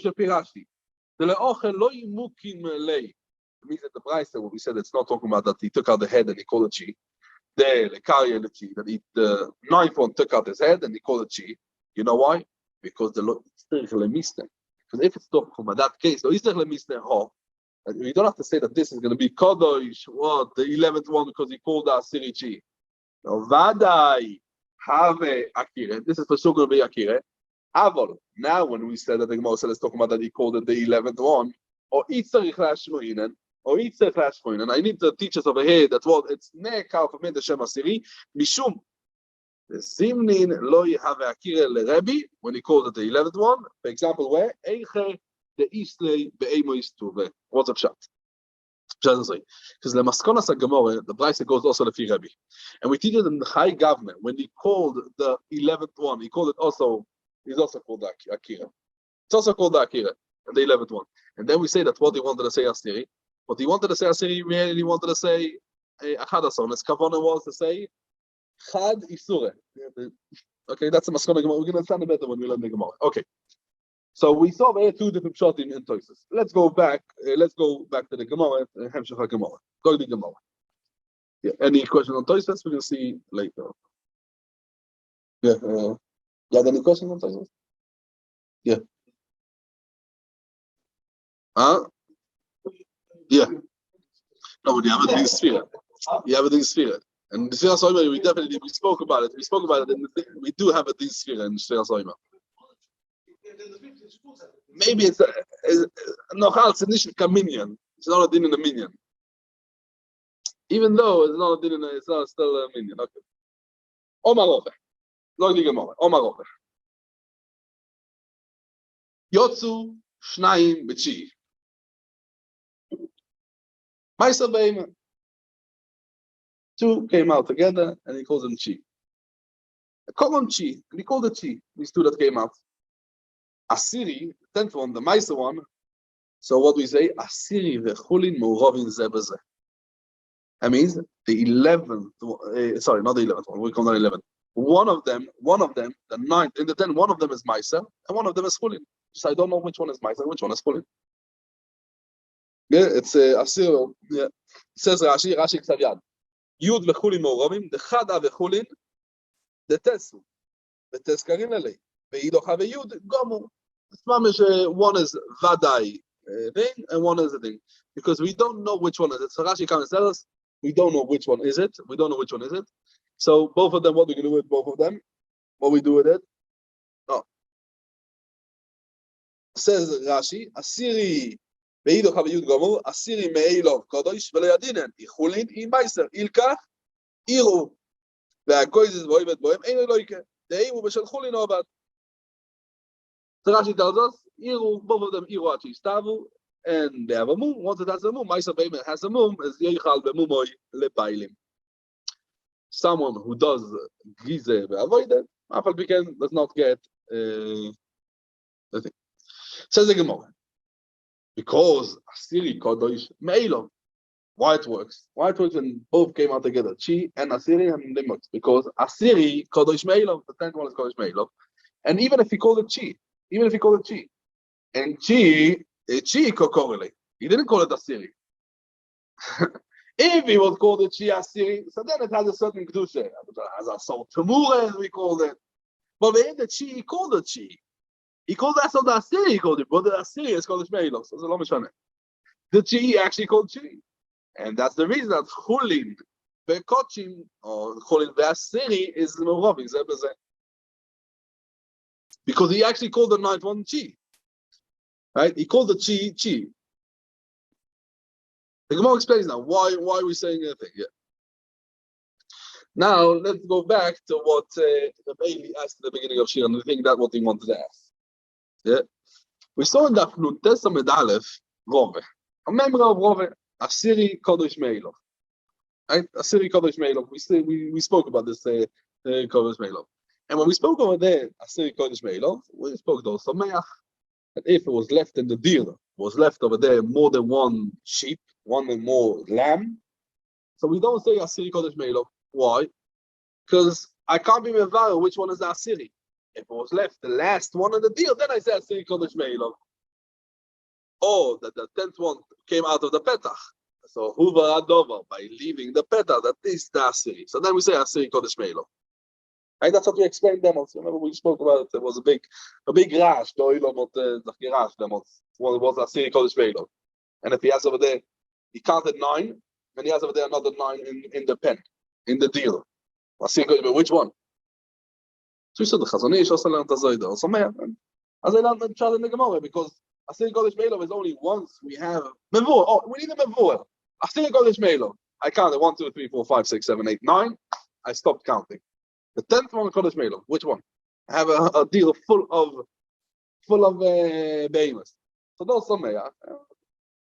Shapirashti. The le'ochel lo yimukin melei. It means that the Braisa, what we said, it's not talking about that he took out the head and he called it chi. The lekarya the chi, that the ninth one took out his head and he called it chi. You know why? Because the isterich lemiste. Because if it's talking about that case, the isterich lemiste ho, you don't have to say that this is going to be kadosh, what the 11th one because he called that asiri chi. No, vadai have akire. This is for sure going to be akire. Avol. Now, when we said that the Gemara said, let's talk about that he called it the 11th one, or itzarich lashmoinen, or itzarich lashmoinen. I need to teach us over here that what it's nekal for me the shem asiri mishum. The simnin lo have akire leRebbi when he called it the 11th one. For example, where eiche the islay be'emois tuve. What's a pshat? Because the maskonas Gemara, the Braisa goes also to Rebbe, and we teach it in the High Government when he called the 11th one. He called it also. He's also called Akira. It's also called Akira, and the 11th one. And then we say that what he wanted to say Asiri. What he wanted to say Asiri, really he wanted to say Achadason. His kavanah was to say Chad Isure. Okay, that's a maskana Gemara. We're going to understand it better when we learn the Gemara. Okay. So we saw there two different shotim in Tosis. Let's go back to the Gemara, Hemshech Gemara. Go to the Gemara. Yeah. Any question on Tosis? We're going to see later. Yeah. You had any questions on Tosis? Yeah. Huh? Yeah. No, but you have a big sphere. You have a big sphere. And the Shvira Soima, we spoke about it. We spoke about it. We do have a big sphere in Shvira Soima. Maybe it's it's initially a minion. It's not a din in a minion. Even though it's not a din in a, it's not still a minion. Okay. Omar Rofe. Log the Gemara. Omar Rofe. Yotzu Shnayim B'Chi. Ma'aser Be'ema. Two came out together and he calls them Chi. Call them Chi. And he called it Chi. These two that came out. Asiri, 10th one, the Ma'aser one. So what do we say? Asiri vechulin mu'rovin zeh b'zeh. That means the 11th, sorry, not the 11th one, we call that 11. One of them, the 9th, in the 10, one of them is Ma'aser, and one of them is chulin. So I don't know which one is Ma'aser, which one is chulin. Yeah, it's Asir, yeah. It says Rashi Ksav Yad. Yud vechulin mu'rovin, the Chada vechulin, the Tesu, the Teskarin Lelei. One is vadai thing and one is a thing because we don't know which one is it. So Rashi comes and tells us we don't know which one is it. We don't know which one is it. So both of them, what we can do with both of them? What we do with it? No. Says Rashi, Asiri be'ido chavayud gomu, Asiri me'elov kodosh v'lo yadinen ichulin imaiser ilkach iru ve'akoizes voivet bohem ein eloike de'imu b'shel chulin ovad. So Rashi tells us, both of them Iru Stavu, and they have a mum. Once it has a mum, Ma'aser Be'ema has a mum, is Yeichal Be'mumoy Lebailim. Someone who does Gize Be'avoide, Afal Biken does not get the thing. Says the Gemara, because Asiri Kodosh Me'elov. Why it works? Why it works when both came out together, Chi and Asiri and Limot? Because Asiri Kodosh Me'elov, the 10th one is Kodosh Me'elov, and even if he called it Chi. And Chi correlate. He didn't call it Asiri. If he was called it Chi Asiri, so then it has a certain kedusha. As a soul Tamura, as we called it. But in the Chi, he called it Chi. He called that so the Asiri, he called it. But the Asiri is called Shmeilov. So it's a long shana. The Chi actually called Chi. And that's the reason that Chulin, Bekochim, or Chulin Asiri is Murovin. Because he actually called the 9th one Chi. Right? He called the Chi. The Gemara explains now why are we saying anything? Yeah. Now let's go back to what the Bailey asked at the beginning of Shir, and I think that's what he wanted to ask. Yeah. We saw in Daf Nun Tes Amud Aleph Rove. A member of Rove, Asiri Kodesh Meilov. Right? Asiri Kodesh Meilov. We spoke about this Kodesh Meilov. And when we spoke over there, Asiri Kodesh Meilov, we spoke also Meach. And if it was left in the deer, was left over there more than one sheep, one and more lamb, so we don't say Asiri Kodesh Meilov. Why? Because I can't be mevar which one is the Asiri. If it was left the last one in the deer, then I say Asiri Kodesh Meilov. or that the 10th one came out of the petach. So huva adova, by leaving the petach, that is the asiri. So then we say asiri kodesh meilo. Right? That's what we explained them. Remember we spoke about it. There was a big rash. The oil of the rash. There was asiri kodesh meilo. And if he has over there, he counted 9, and he has over there another 9 in the pen, in the deal. Asiri kodesh meilo. Which one? So we said the Chazonish also learned Tazoida. Also, as I learned in the Gemara, because Asiri Kodesh Meilo is only once we have Mevur. Oh, we need a Mevur. Asiri Kodesh Meilo. I counted 1, 2, 3, 4, 5, 6, 7, 8, 9. I stopped counting. The 10th one, Kodesh Meilo. Which one? I have a deal full of behemoths. So those Sameya.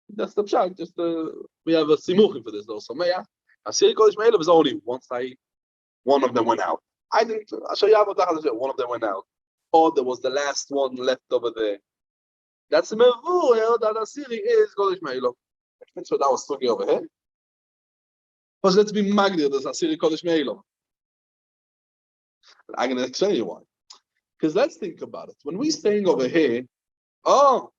That's the pshat. We have a simuchim for this. Those Sameya. Asiri Kodesh Meilo is only once one of them went out. I didn't. I'll show you one of them went out. Or there was the last one left over there. That's the Mevur that Asiri is Kodesh Meilo. That's what I was talking over here. But let's be Magdir, that's Asiri Kodesh Meilo. I'm going to explain you why. Because let's think about it. When we're staying over here, Yotu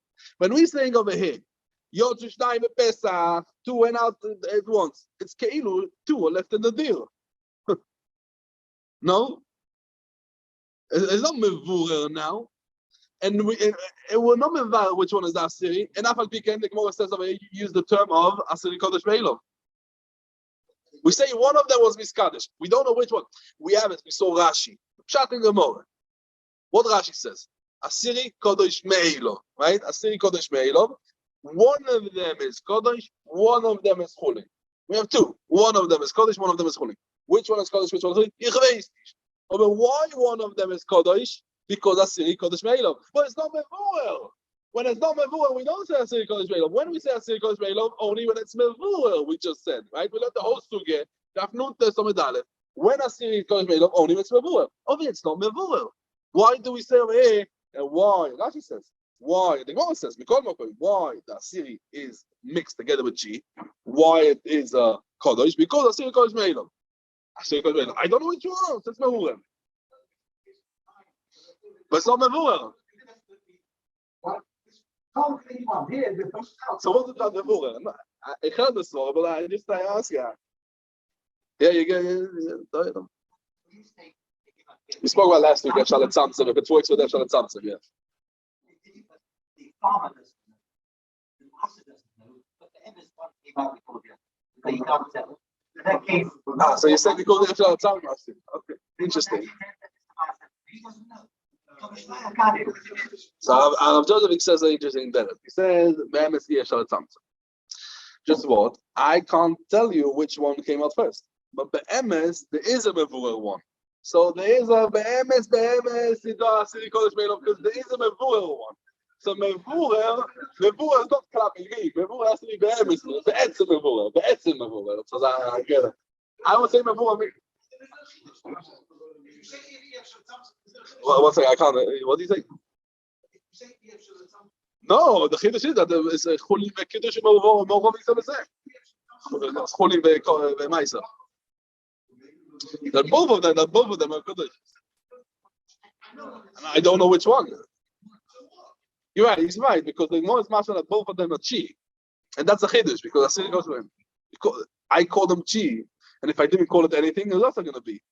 Shnai Pesach, 2 went out at once. It's Keilu, 2 are left in the deal. No? It's not Mevur now. And we're not Mevur which one is the Asiri. And Afal Piken, the Gemara says over here, you use the term of Asiri Kodesh Meilo. We say one of them was Miskadesh. We don't know which one. We have it. We saw Rashi. Pshat in Gemara. What Rashi says? Asiri Kodesh Meilo. Right? Asiri Kodesh Meilo. One of them is Kodesh. One of them is Chulin. We have 2. One of them is Kodesh. One of them is Chulin. Which one is Kodesh? Which one is Chulin? Ich weiß nicht. But why one of them is Kodesh? Because Asiri Kodesh Meilo. But it's not Mevur. When it's not Mevur, we don't say Asiri Kodesh Meilo. When we say Asiri Kodesh Meilo, only when it's Mevur, we just said, right? We let the whole sugya, when Asiri Kodesh Meilo, only when it's Mevur. Obviously, it's not Mevur. Why do we say over here, and why? Rashi says, why? The Gemara says, why the Asiri is mixed together with G, why it is Kodesh, because Asiri Kodesh Meilo. Asiri Kodesh Meilo. I don't know which one, it's Mevur. But it's not Mevur. So what is that Mevur? I heard this one, but I ask you. Yeah, you get it. We spoke about last week, Shalat Samson. If it works for them, Shalat Samson, yeah. The farmer doesn't know. The master doesn't know. But the eldest one came out before you. So you can't tell. In that case. So you said because of Shalat Samson. Okay, interesting. He doesn't know. So Rav Joseph says an interesting better. He says, just what? I can't tell you which one came out first. But Be'emes, there is a Mevur one. So there is a Be'emes, because there is a Mevur one. So Mevur is not clapping me. Mevur has to be Be'emes. Be'etz Mevur. Be'etz Mevur. So I get it. I would say Mevur. One second, I can't. What do you think? No, the Chiddush is that it's a Chulin Kiddush Morov Yisrael. Chulin Ve'Maisa. That both of them are Kiddush. I don't know which one. You're right. He's right because the more is Masha that both of them are Chi, and that's a Chiddush because I see it goes to him. I call them Chi, and if I didn't call it anything, it's also going to be.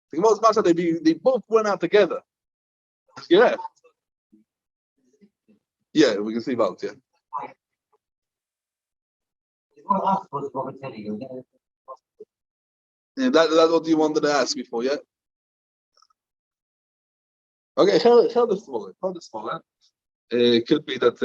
The most Masha they both went out together. Yeah. Yeah, we can see about yeah. Yeah, that's what you wanted to ask before, yeah? Okay, how this smaller. It could be that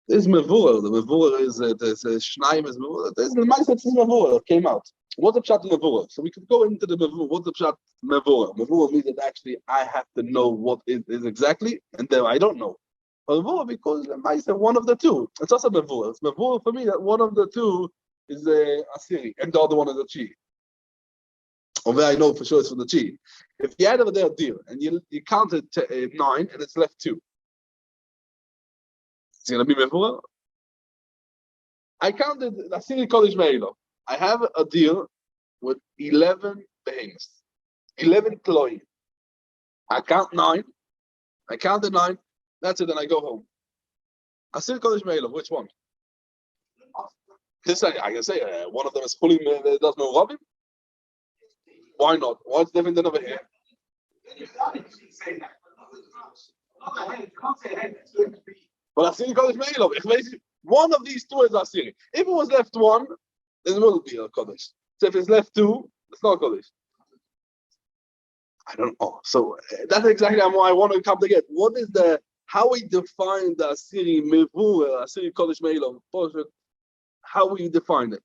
there's Mevur. The Mevur is the Shnaim is Mevur. There's the Masechet is Mevur came out. What's the pshat Mevur? So we could go into the Mevur. What's the pshat Mevur? Mevur means that actually I have to know what it is exactly, and then I don't know. But Mevur because the Masechet one of the two. It's also Mevur. It's Mevur for me that one of the two is the Asiri, and the other one is the Chi. Over I know for sure it's from the Chi. If you had over there a deal and you counted 9 and it's left 2, it's going to be Mevur. I counted Asiri Kodesh Meilo. I have a deal with 11 behemoths, 11 kloim. I count 9. I counted 9. That's it, and I go home. Asiri Kodesh Me'elav, which one? I can say one of them is Chulim, does no Robin. Why not? What's different than over here? But Asiri Kodesh Me'elav. One of these two is Asiri. If it was left one, then it will be a Kodesh. So if it's left two, it's not a Kodesh. I don't know. So that's exactly why I want to come together. What is how we define the Asiri Mevur, Asiri Kodesh Me'elav? How we define it?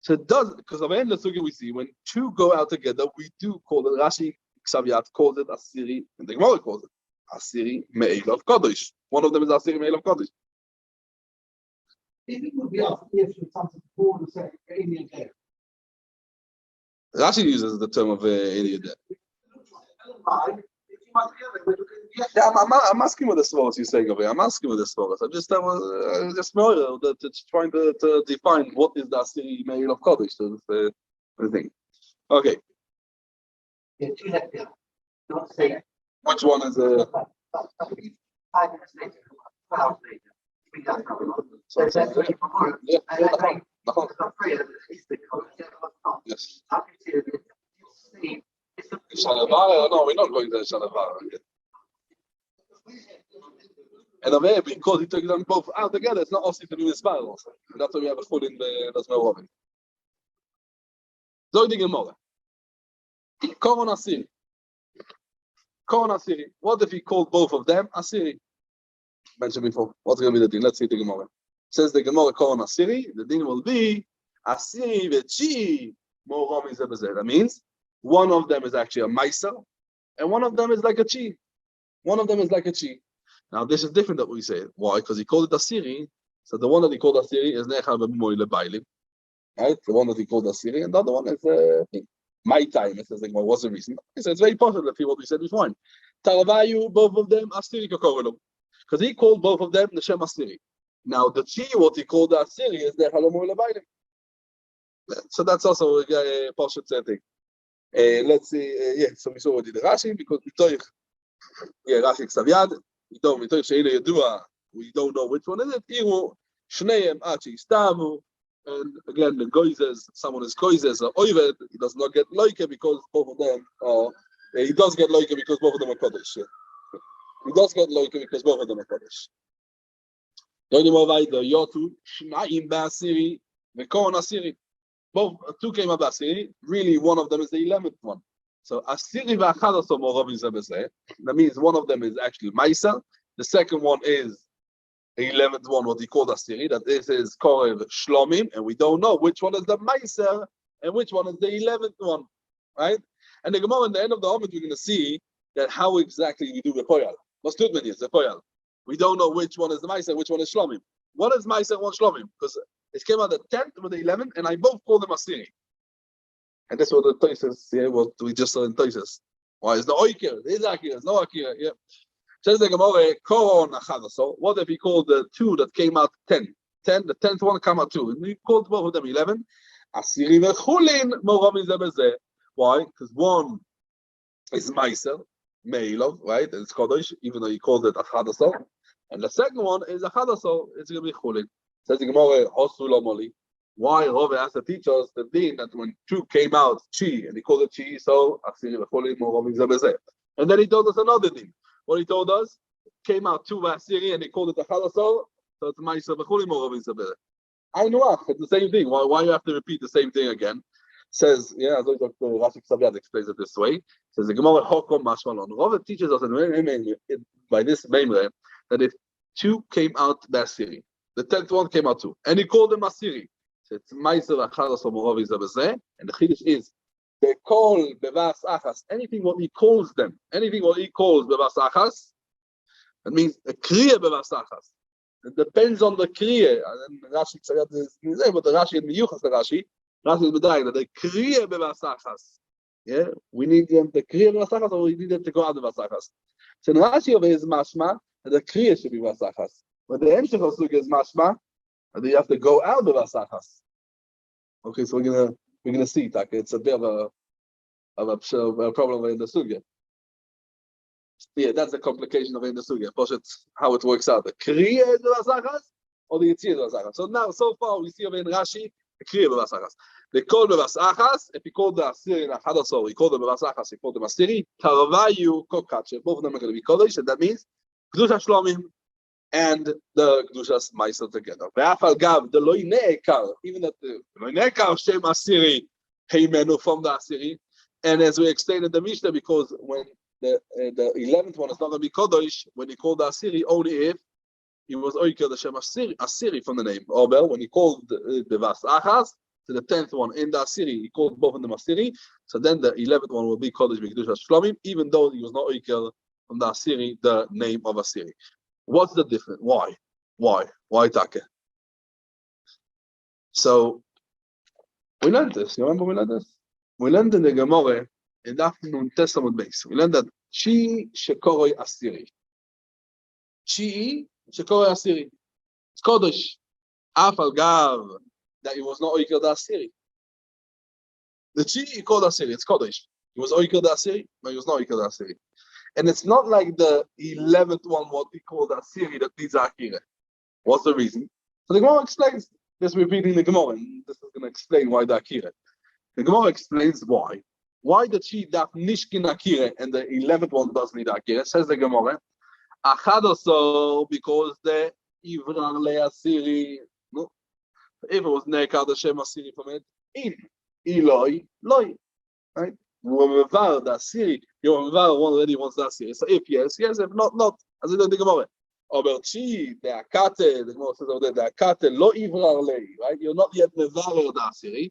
So it does, because of the end of the we see when two go out together, we do call it Rashi Xaviat calls it Asiri, and the Gemara calls it Asiri Me'elav Kodesh. One of them is Asiri Me'elav Kodesh. If it would be after the issue of something born and say alien there. Rashi uses the term of alien there. Yeah, I'm asking what the Svaras you're saying over here. I'm asking what the Svaras. I'm just trying to define what is the Asiri Me'elav of Kodesh. So the thing. Okay. Yeah, two left there. Don't say it. Which one is 5 minutes later, 12 hours later. So it's actually before. Yeah. And I think I'm afraid of it's the Kodesh. Yes. I can see it. It's the Shalavara? No, we're not going to Shalavara. And over here, because he took them both out together, it's not also to be misspelled also. And that's why we have a full in the that's no Robin. So the Gemara. Koron Asiri. Koron Asiri. What if he called both of them Asiri? Mentioned before. What's going to be the thing? Let's see the Gemara. Says the Gemara Koron Asiri. The thing will be Asiri Vechi Mo Robin Zebazeh. That means one of them is actually a Meiser, and one of them is like a Chi. One of them is like a Chi. Now, this is different than what we say. Why? Because he called it Asiri. So the one that he called Asiri is Nechal B'Moile Bailim. Right? The one that he called Asiri, and the other one is my time. It says, like, well, what's the reason? He says, it's very possible to what we said before. Talavayu, both of them, Asiri Kakorilum. Because he called both of them Neshem Asiri. Now, the Chi, what he called Asiri is Nechal B'Moile Bailim. So that's also a Pashat thing. Let's see, so we saw what did Rashi, because Rashi Xaviad, we don't know which one is it. Iru Shneim Achi Stavu, and again the Goizes, someone is Goizes or Oived, he does not get Loike because both of them are he does get Loike because both of them are Kodesh. He does get Loike because both of them are Kodesh. Yotu Shnaim Basiri, Vekon Asiri. Both two came up Asiri. Really, one of them is the 11th one. So Asiri v'achadasom Rabbi Zebezeh. That means one of them is actually Maisa. The second one is the 11th one, what he called Asiri. That this is Korev Shlomim, and we don't know which one is the Maisa and which one is the 11th one, right? And the Gemara in the end of the Amud, we're going to see that how exactly we do the Poyal. What's the Poyal? We don't know which one is the Maisa, which one is Shlomim. One is Maisa and one Shlomim, because it came out the 10th with the 11th, and I both call them Asiri. And that's what the Toises, what we just saw in Toises. Why is the Oiker? There is Akira, there's no Akira. Yeah. Says the Gemara, Koron Achadaso. What if he called the two that came out 10? The 10th one came out 2. And he called both of them 11. Asiri v'chulin mo'ravim zebezeh. Why? Because one is Meiser, Me'elav, right? And it's Kodesh, even though he called it Achadaso. And the second one is Achadaso. It's going to be chulin. Says the Gemara, Hosul Amoli. Why Rove has to teach us the thing that when two came out Chi and he called it Chi, so Asiri v'chulin mo'ravim zebezeh. And then he told us another thing. What he told us came out 2 Asiri and he called it Achadaso, so it's Ma'isa v'chulin mo'ravim zebezeh. I know it's the same thing. Why you have to repeat the same thing again? Says, as Dr. Rashi Xaviad explains it this way. Says the Gemara Hokom Mashmalon. Rove teaches us by this Memre that if 2 came out Asiri, the 10th one came out 2, and he called them Asiri. So it's Ma'isa v'chadaso mo'ravim zebezeh, and the Chiddush is they call bevas achas anything what he calls them, anything what he calls bevas achas. That means a kriya bevas achas. It depends on the kriya. And Rashi Xaviad is but the Rashi and Miyuchas the Rashi is medaying that the kriya bevas achas. Yeah, we need them the kriya bevas achas, or we need them to go out bevas achas. So in Rashi over is mashma that the kriya should be bevas achas, but the emshech of is mashma that you have to go out bevas achas. Okay, so we're gonna see. It's a bit of a problem in the sugya. Yeah, that's the complication of the sugya. How it works out. The kriya is the vasachas or the yitzir is the vasachas. So now, so far, we see over in Rashi, the kriya is the vasachas. They call the vasachas, if you call the asiri in Achadasor, we call them vasachas, we call them asiri, karavayu kokache. Both of them are going to be kodesh, and that means kedusha shlomim and the kedushas ma'aser together. Ve'afal gav, the loy ne'ekar, even that the loy ne'ekar shem asiri, heimenu from the asiri, and as we explained in the Mishnah, because when the 11th one is not going to be Kodesh, when he called the Asiri, only if he was Oikel the Shem Asiri from the name. Obel, when he called the Vas Achas, to the 10th one in the Asiri, he called both of them Asiri, so then the 11th one will be Kodesh B'Kedusha Shlomim, even though he was not Oikel from the Asiri, the name of Asiri. What's the difference? Why Take? So, we learned this. You remember we learned this? We learned in the Gemara, in the afternoon Testament base, we learned that Chi Shekoroi Asiri. Chi Shekoroi Asiri. It's Kodesh. Afal Gav, that he was not Oikel the Asiri. The Chi he called Asiri, it's Kodesh. He was Oikel the Asiri, but he was not Oikel the Asiri. And it's not like the 11th one, what he called Asiri, that needs Akira. What's the reason? So the Gemara explains, just repeating the Gemara, and this is going to explain why the Akira. The Gemara explains why. Why the Chi daf nishkin akire and the 11th one doesn't need akire? Says the Gemara. Achadosor, because the ivrar le asiri. No, if it was nekar the shem asiri from it, in iloi loi, right? Mevar the asiri, your mevar one already wants the asiri. So if yes, yes. If not, not. As in the Gemara. Over Chi the akate, the Gemara says over there the akate lo ivrar le, right? You're not yet mevar the asiri.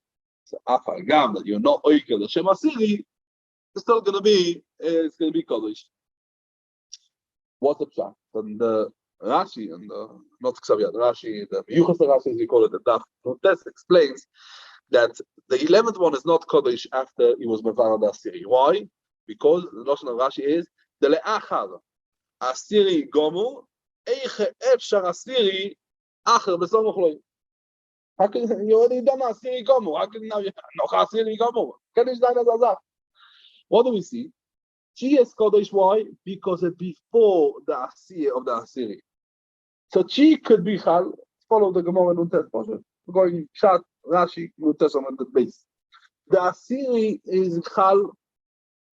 So after gam that you're not oikel the Shem Asiri, it's still going to be Kodesh. What's the pshat? And the Rashi and the not Ksaviyat, Rashi, the Yuchas Rashi as we call it, the Daf Test explains that the 11th one is not Kodesh after he was Mevarad Asiri. Why? Because the notion of Rashi is the le'achar Asiri Gomu Eiche Efshar Asiri Acher Besom Ochloi. How can you already done Asiri Gomu? How can now you no Asiri Gomu? What do we see? Chi is Kodesh. Why? Because it's before the Asir of the Asiri. So Chi could be Chal. Follow the Gemara and Untes. We're going Shat Rashi Untes on the base. The Asiri is Chal.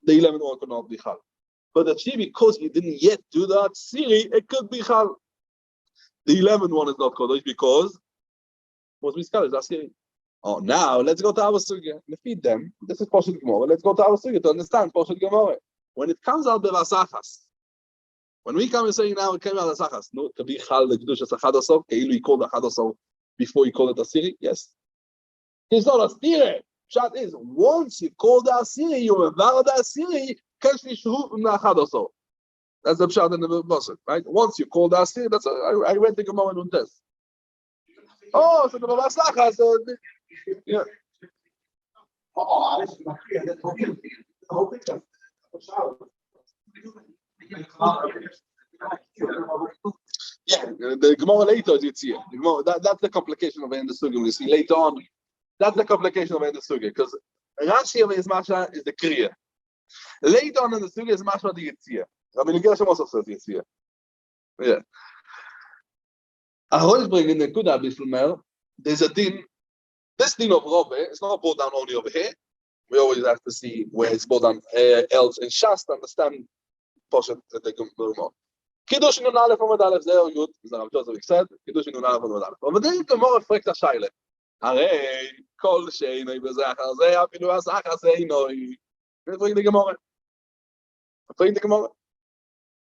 The 11th one could not be Chal. But the Chi, because he didn't yet do the Asiri, it could be Chal. The 11th one is not Kodesh because was Miskal is Asiri. Oh, now let's go to our sugya. We feed them. This is Poshet Gemara. Let's go to our sugya to understand Poshet Gemara. When it comes out bevasachas, when we come and say now it came out bevasachas, no, to be chal the kedushas achadosor, keilu he called achadosor before he called it asiri. Yes, it's not asiri. Pshat is once you call the asiri, you mevar the asiri. Kesh lishru from the achadosor. That's the pshat in the Masechet, right? Once you call the asiri, that's I read the Gemara and Untes. Oh, so the bevasachas, yeah. Yeah, the Gemara later is Yitzir. That's the complication of the Sugya. We see later on. That's the complication of the Sugya because Rashi of his Masha is the Kriya. Later on in the Sugya is Masha the Yitzir. I mean, the Gershom also says Yitzir. Yeah. I always bring in the Kuda Bishulmer. There's a din. This din of Robbe is not brought down only over here. We always have to see where it's brought down else in Shas to understand Poshet the Gemara. Kiddush Nun Aleph Amud Aleph Zeh Yud, as Rav Joseph said, Kiddush Nun Aleph Amud Aleph. But then Gemara fragt a Shaila. Harei kol sheinoi bezachar zeh afilu asachar zeinoi. Fragt the Gemara. Fragt the Gemara.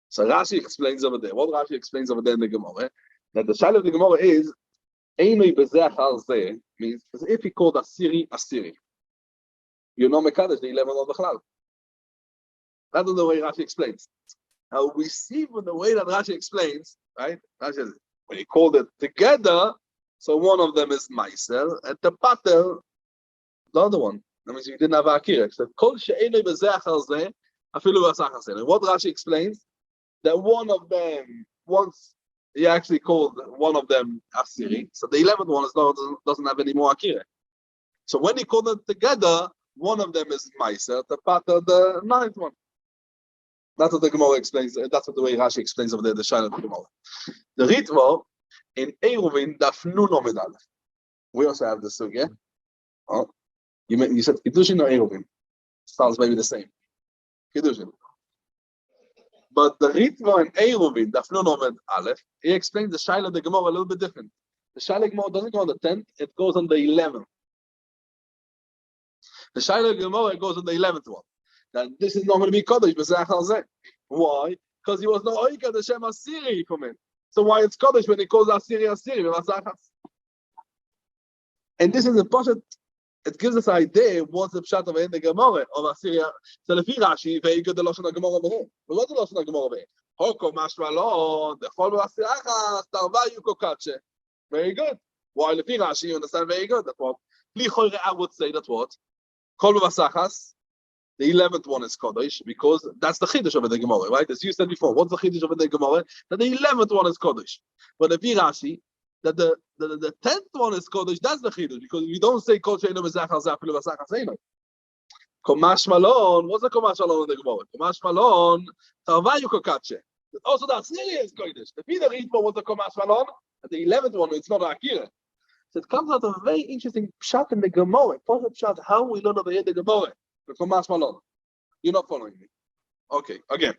So Rashi explains over there. What Rashi explains over there in the Gemara, that the Shaila of the Gemara is einoi bezachar zeh means as if he called Asiri Asiri. You know Mekadesh the 11 of the Chalal. That's the way Rashi explains. Now we see from the way that Rashi explains, right? Rashi says, when he called it together, so one of them is Meiser, and the Pater, the other one. That means you didn't have Akira. So Kol she'enoi bezachar zeh, afilu v'asachar zeh. And what Rashi explains, that one of them, once he actually called one of them Asiri, so the 11th one doesn't have any more Akira. So when he called them together, one of them is Meiser, the Pater, the 9th one. That's what the Gemara explains. That's what the way Rashi explains over there, the Shaila of the Gemara. The Ritva in Eruvin Daf Nun Omid Aleph. We also have this sugya. Oh, you said Kiddushin or Eruvin? Sounds maybe the same. Kiddushin. But the Ritva in Eruvin Daf Nun Omid Aleph, he explains the Shaila of the Gemara a little bit different. The Shaila Gemara doesn't go on the 10th; it goes on the 11th. The Shaila of the Gemara goes on the 11th one. Now, this is not going to be Kodesh, but why? Because he was no Oika, the Shem Asiri from him. So why it's Kodesh when he calls Asiri? And this is a Pashat, it gives us an idea what's the Pshat of the Gemara of Assyria. So the Rashi, very good the Lashon Gemara over here. But what's the Lashon Gemara over here? Hoko Mashmalon, the Chol Asirachas, Tarvayu Kokache. Very good. While the Rashi, you understand very good. That's what Lichol I would say that what? Chol Asachas. The 11th one is Kodesh, because that's the Chiddush of the Gemara, right? As you said before, what's the Chiddush of the Gemara? That the 11th one is Kodesh. But the Rashi, that the 10th one is Kodesh, that's the Chiddush, because you don't say Kol Sheinu B'Zachar Zafilu B'Zachar Seinu. Komash Malon, what's the Komash Malon in the Gemara? Komash Malon, Tarvayu Kokache. Also that serious Kodesh. The Peter read for what's the Komash Malon, and the 11th one, it's not Akira. So it comes out of a very interesting Pshat in the Gemara. Pshat, how we learn over here the Gemara. The Komash Malon. You're not following me. Okay, again.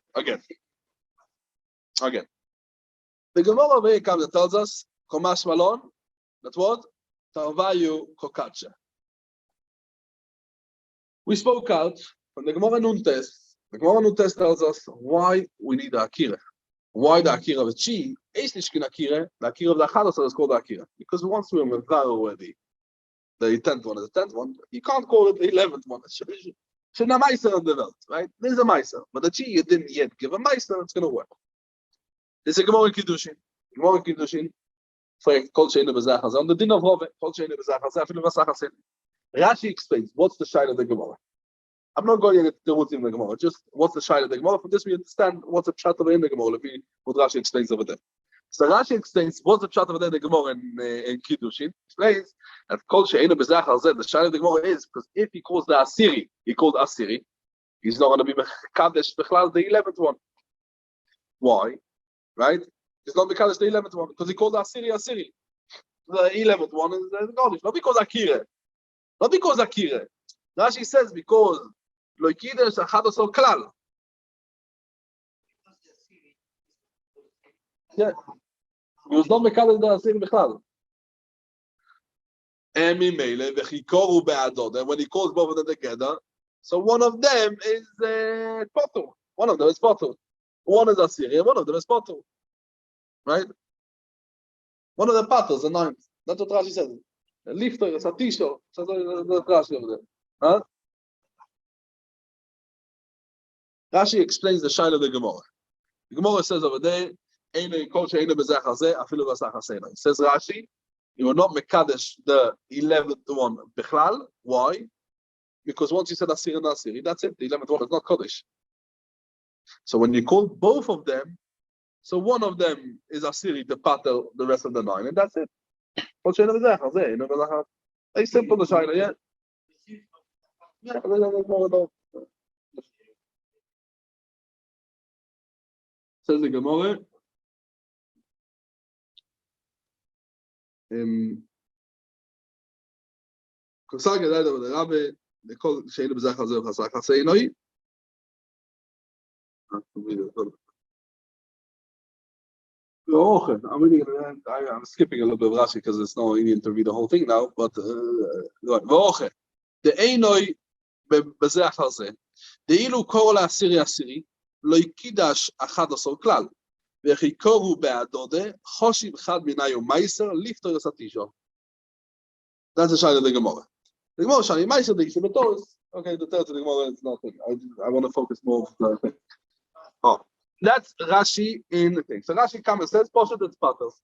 The Gemara over here comes and tells us, Komash Malon, that's what? Tarvayu Kokacha. We spoke out from the Gemara Nuntes. The Gemara Nuntes tells us why we need the Akira. Why the Akira of the Chi? The Akira of the Achadasar is called the Akira. Because once we're Mevgar already, the 10th one is the 10th one, you can't call it the 11th one. Should a Meiser in the world, right? There's a Meiser. But the Chi, you didn't yet give a Meiser, it's going to work. This is a Gemara Kiddushin. Gemara Kiddushin. Kol Sheinu B'Zachar Zeh. On the din of Rove, Kol Sheinu B'Zachar Zeh, Afilu B'Zachar Seinu. Rashi explains what's the shayla of the Gemara. I'm not going to get the roots in the Gemara. Just what's the shayla of the Gemara. From this we understand what's the pshat of in the Gemara. What Rashi explains over there. So Rashi explains what's the pshat over there in the Gemara in Kiddushin. Explains that Kol Sheinu B'Zachar Zeh, the shayla of the Gemara is because if he calls the Asiri, he called Asiri, he's not going to be Mekadesh Bechlal the 11th one. Why? Right? He's not Mekadesh the 11th one because he called Asiri. The 11th one is the Kodesh, not because Akira. Not because Akira. Rashi says because Loikidesh Achadosol Klal. Yeah. He was not Mekadesh the Asiri Bechlal. And when he calls both of them together, so one of them is Potu. One of them is Potu. One is Asiri and one of them is Potu. Right? One of the patos, the 9th. That's what Rashi says. A lifter, a satisho. So that's Rashi over there. Huh? Rashi explains the shayla of the Gemara. The Gemara says over there, it says Rashi, you will not mekadesh the 11th one Bechlal. Why? Because once you said Asir and Asiri, that's it. The 11th one is not Kodesh. So when you call both of them, so one of them is Asiri, the pater, the rest of the 9, and that's it. Very simple, the shayla, yeah? Yeah, says the Gemara. Kosar Gedayda with the Rabbi, they call it Sheinu B'Zachar Zeh V'Chasach Haseinoi. I'm skipping a little bit of Rashi because it's not Indian to read the whole thing now, but the Einoi B'Zachar Zeh. The Ilu Kol Asiri לא יקידש 11 כלל, וחיכורו בעדודה, חושיב חד מיני ומייסר, ליפטר יסתישו. That's the shayla of the Gemara. The Gemara shayla, meiser the Yishubatos. Okay, the third of the Gemara is nothing. I want to focus more on the thing. Oh, that's Rashi in the thing. So Rashi comes and says, Poshet it's Patos.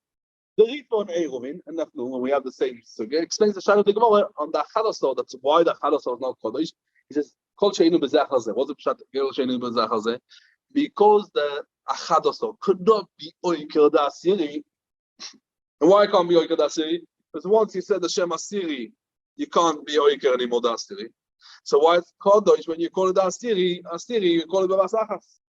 The Ritva on Eruvin, and Nafnu, when we have the same sugya, explains the shayla of the Gemara on the Achadasor, that's why the Achadasor is not Kodesh. He says, Kol Sheinu B'Zachar Zeh. What's the pshat? Kol Sheinu B'Zachar Zeh. Because the Achadasor could not be Oiker da Asiri. And why can't be Oiker da Asiri? Because once you said the Shem Asiri, you can't be Oiker anymore da Asiri. So why it's Kodesh when you call it da Asiri, you call it B'Vasachas.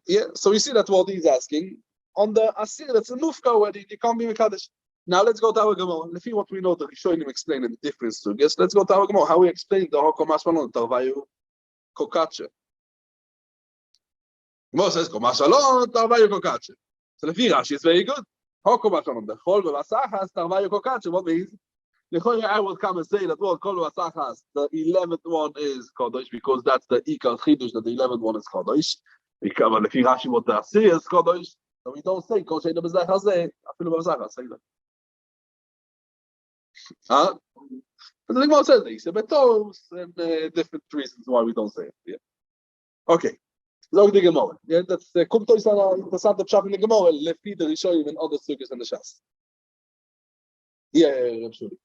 Yeah, so we see that what he's asking on the Asir, that's a Mufka where you can't be Mekadesh. Now let's go to our Gemara. Let's see what we know that Rishonim explaining the difference to. Yes, let's go to our Gemara. How we explain the Hokomas Malon, Tarvayu Kokache. Gemara says Komas Malon, Tarvayu Kokache. So the Rashi is very good. Hokomas Malon, the Chol V'Vasachas, Tarvayu Kokache. What means? I will come and say that what Kol V'Vasachas, the 11th one is Kodesh because that's the Ikar Chidush that the 11th one is Kodesh. Because if you Rashi what the Asir is Kodesh, so we don't say Kol Sheina B'Zach Hazeh, Afilu B'Vasachas. Say that. Huh? But the Gemara says they say Bechoros and different reasons why we don't say it. Yeah. Okay. So the Gemara. Yeah, that's kommt euch eine interessante Pshat in the Gemara. Lefi the Rishonim and other sukkahs in the Shas. Yeah, absolutely.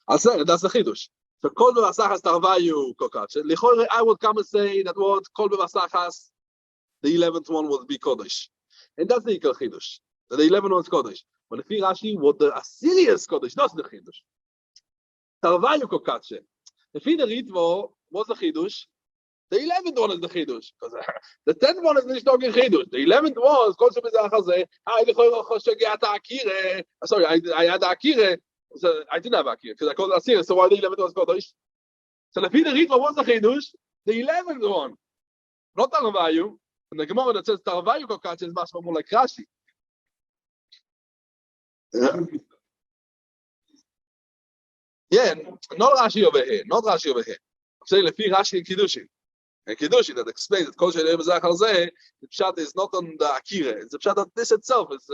I'll say that's the Chidush. So Kol V'Vasachas Tarvayu Kokache. Lichore, I would come and say that what Kol V'Vasachas, the 11th one will be Kodesh, and that's the Ikar Chidush. The 11th one is Kodesh. But if you Rashi, what the Assyrians Kodesh, that's the Chidush. Tarvayu Kokache. If you the Ritvo, what's the Chidush? The 11th one is the Chidush. Because the 10th one is not the Chidush. The 11th one is Kol Shebizach Hazeh. Sorry, I had Akire. So I didn't have Akire because I called it Assyrians. So why the 11th one is Kodesh? So if you the Ritvo, what's the Chidush? The 11th one. Not Tarvayu. And the Gemara that says Tarvayu Kokache is much more like Rashi. Yeah, not Rashi over here. Not Rashi over here. I'm saying Lefi Rashi and Kiddushin. And Kiddushin that explains that Kol Sheina B'Zach Hazeh, the pshat is not on the Akira. It's the pshat that this itself is.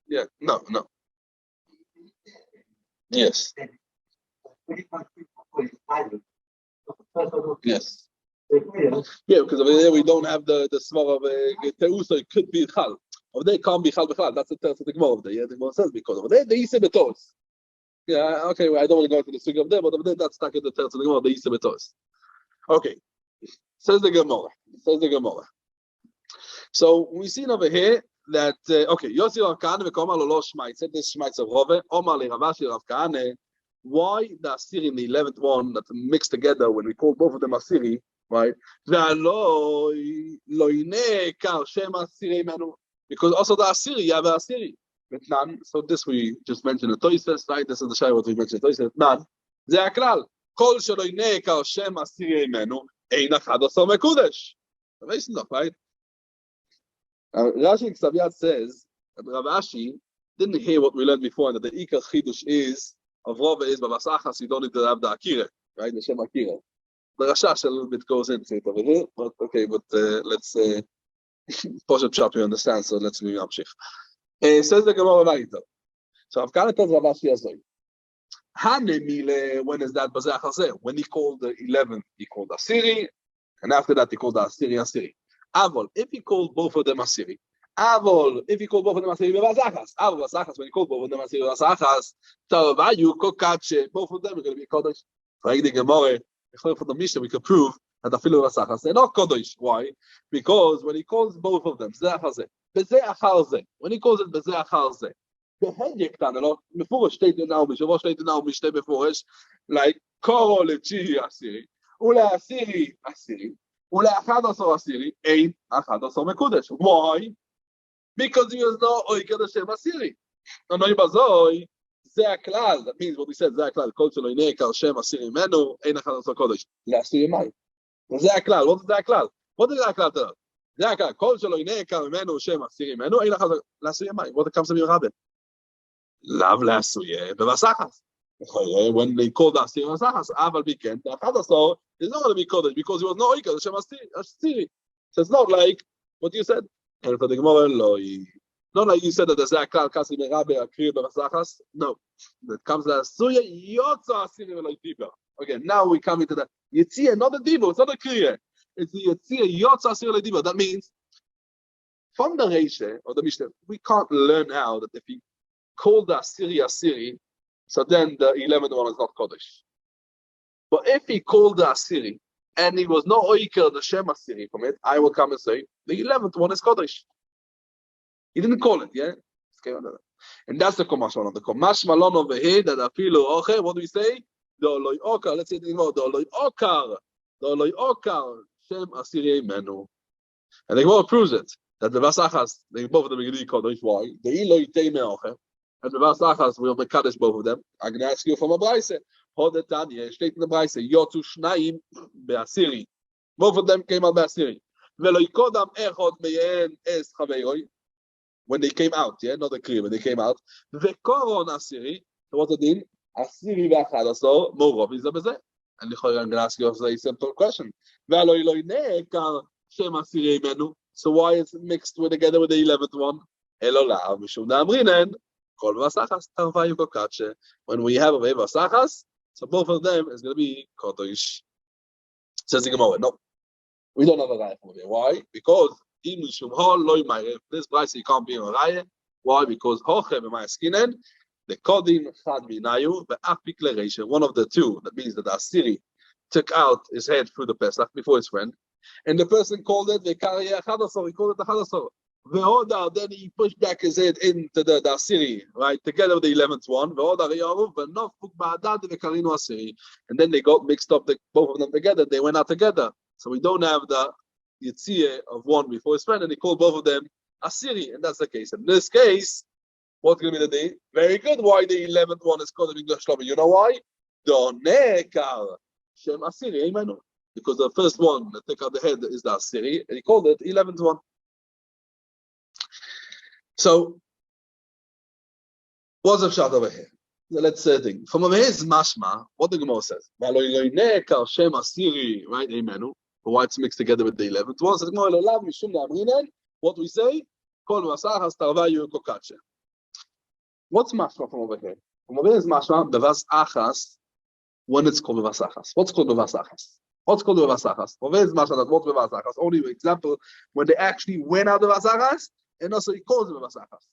Yeah, no. Yes. Yes. Yeah, because over there we don't have the smell of Teus, so it could be Chal. Over there it can't be Chal B'Chal. That's the terms of the Gemara over there. Yeah, the Gemara says because over there the Yiseh Betos. Yeah, okay, well, I don't want to go into the sugi of there, but over there that's stuck in the terms of the Gemara, the Yiseh Betos. Okay. Says the Gemara. So we see over here that okay, Yossi Rav Kahane v'Komar lo lo Shmaitze, this Shmaitze of Rove, Omar li Ravashi Rav Kahane. Why the Asiri in the 11th one that mixed together when we call both of them Asiri, right? Because also the Asiri, you have an Asiri. So this we just mentioned the Toises, right? This is the Shai what we mentioned the Toises. Nan, זה הכלל. כל שלא הנה כאשם אסירי ממנו, אין 11 מקודש. Amazing enough, right? Rashi Ksaviyat says that Rav Ashi didn't hear what we learned before, that the Ikar Chidush is of Rova is Bavasachas, you don't need to have the Akira, right? The Shem Akira. The Rashash a little bit goes into it over here, but okay, but let's Poshet Shop you understand, so let's move on. Says the Gemara Vayita. So I've got to tell Rav Ashi as well. When is that Bazach Hazeh? When he called the 11th, he called Asiri, and after that he called the Asiri. Avol, if he called both of them Asiri. Avol, if he called both of them Asiri, Bazachas. Avol, Bazachas, when he called both of them Asiri, Bazachas. Tarvayu Kokache, both of them are going to be Kodesh. Like the Gemara, for the Mishnah, we could prove that the Filu Bazachas, they're not Kodesh. Why? Because when he calls both of them, Zeh Hazeh, Bezeh Acharze, when he calls it Bezeh Acharze, בהניה קטנה, לא? מפורש שתי דנאומי, שבוע שתי דנאומי, שתי מפורש, like, קורו לתשיעי עשירי, ולעשירי עשירי, ול-11 עשירי, אין 11 מקודש. Why? Because he was not oiker השם עשירי. נוי בזוי, זה הכלל, that means what we said, זה הכלל, כל שלא הנה עיקר שם עשירי ממנו, אין 11 קודש. לעשירי מים. זה הכלל, what is זה הכלל? What is זה הכלל תראה? זה הכלל, כל שלא הנה עיקר ממנו, שם עשירי ממנו, אין 11 לעשירי מים. What comes from your rabbi? Lav lasuye bevasachas. When they called us bevasachas, aval biken the 11 is not going to be kodesh because he was not oiker the shem asiri. So it's not like what you said. And for the Gemara, not like you said that there's a klal kasi merabe akir bevasachas. No, it comes to asuye yotza asiri v'lo diba. Okay, now we come into that yitzia, not a diba. It's not a kriya. It's the yitzia yotza asiri v'lo diba. That means from the Reisha or the Mishnah, we can't learn now that if he called the Asiri, so then the 11th one is not Kodesh. But if he called the Asiri and he was not oiker the Shem Asiri from it, I will come and say the 11th one is Kodesh. He didn't call it, yeah? And that's the Komash Malon. The Komash Malon over here that Afilu Ocher, what do we say? The Oloi Okar, let's say the Oloi Okar. The Oloi Okar, Shem Asiri Menu. And the Gemara proves it. That the Vasachas, they both of them are going to Kodesh. Why? The Eloi Tei Meoche. And the Vasachas will make Kaddish both of them. I'm going to ask you from a Braise. Hodetanya, state in the Braise, Yotu Shnaim Be'asiri. Both of them came out Be'asiri. Velo Yikodam Echod Meyen Es Chaveiroi. When they came out, yeah, not the clear, when they came out. Bechoros Asiri. So what did they do? Asiri V'achadasor Morov is the Bezeh. And I'm going to ask you a very simple question. Velo Eloi Ne'ekar Shem Asiri Menu. So why is it mixed together with the 11th one? When we have a Vasachas, so both of them is going to be Kodesh. Says the Gemara. No, we don't have a Raya from here. Why? Because this price he can't be a Raya. Why? Because the Kodim Chad Minayu, the Apikleration, one of the two, that means that the Asiri took out his head through the Pesach before his friend. And the person called it the Kariyah Chadasor, he called it the Chadasor. Ve'oda, then he pushed back his head into the Asiri, right, together with the 11th one. Ve'oda Re'aruv, ve'nof fuk ba'adad ve'karinu Asiri. And then they got mixed up, both of them together, they went out together. So we don't have the Yitziyah of one before his friend, and he called both of them Asiri, and that's the case. In this case, what's going to be the day? Very good. Why the 11th one is called the English Shlomo? You know why? Donekar Shem Asiri, amen. Because the first one that took out the head is the Asiri, and he called it 11th one. So, what's the shot over here? Let's think. From over here is Mashma, what the Gemara says. Shem Asiri, right? Amen. Why it's mixed together with the 11th one? What we say? What's Mashma from over here? From over here is Mashma, Bevas Achas, when it's called Bevas Achas. What's called Bevas Achas? What's called Bevas Achas? From over here is Mashma, that what's Bevas Achas? Only an example, when they actually went out of Bevas Achas, and also he calls it Bevas Achas.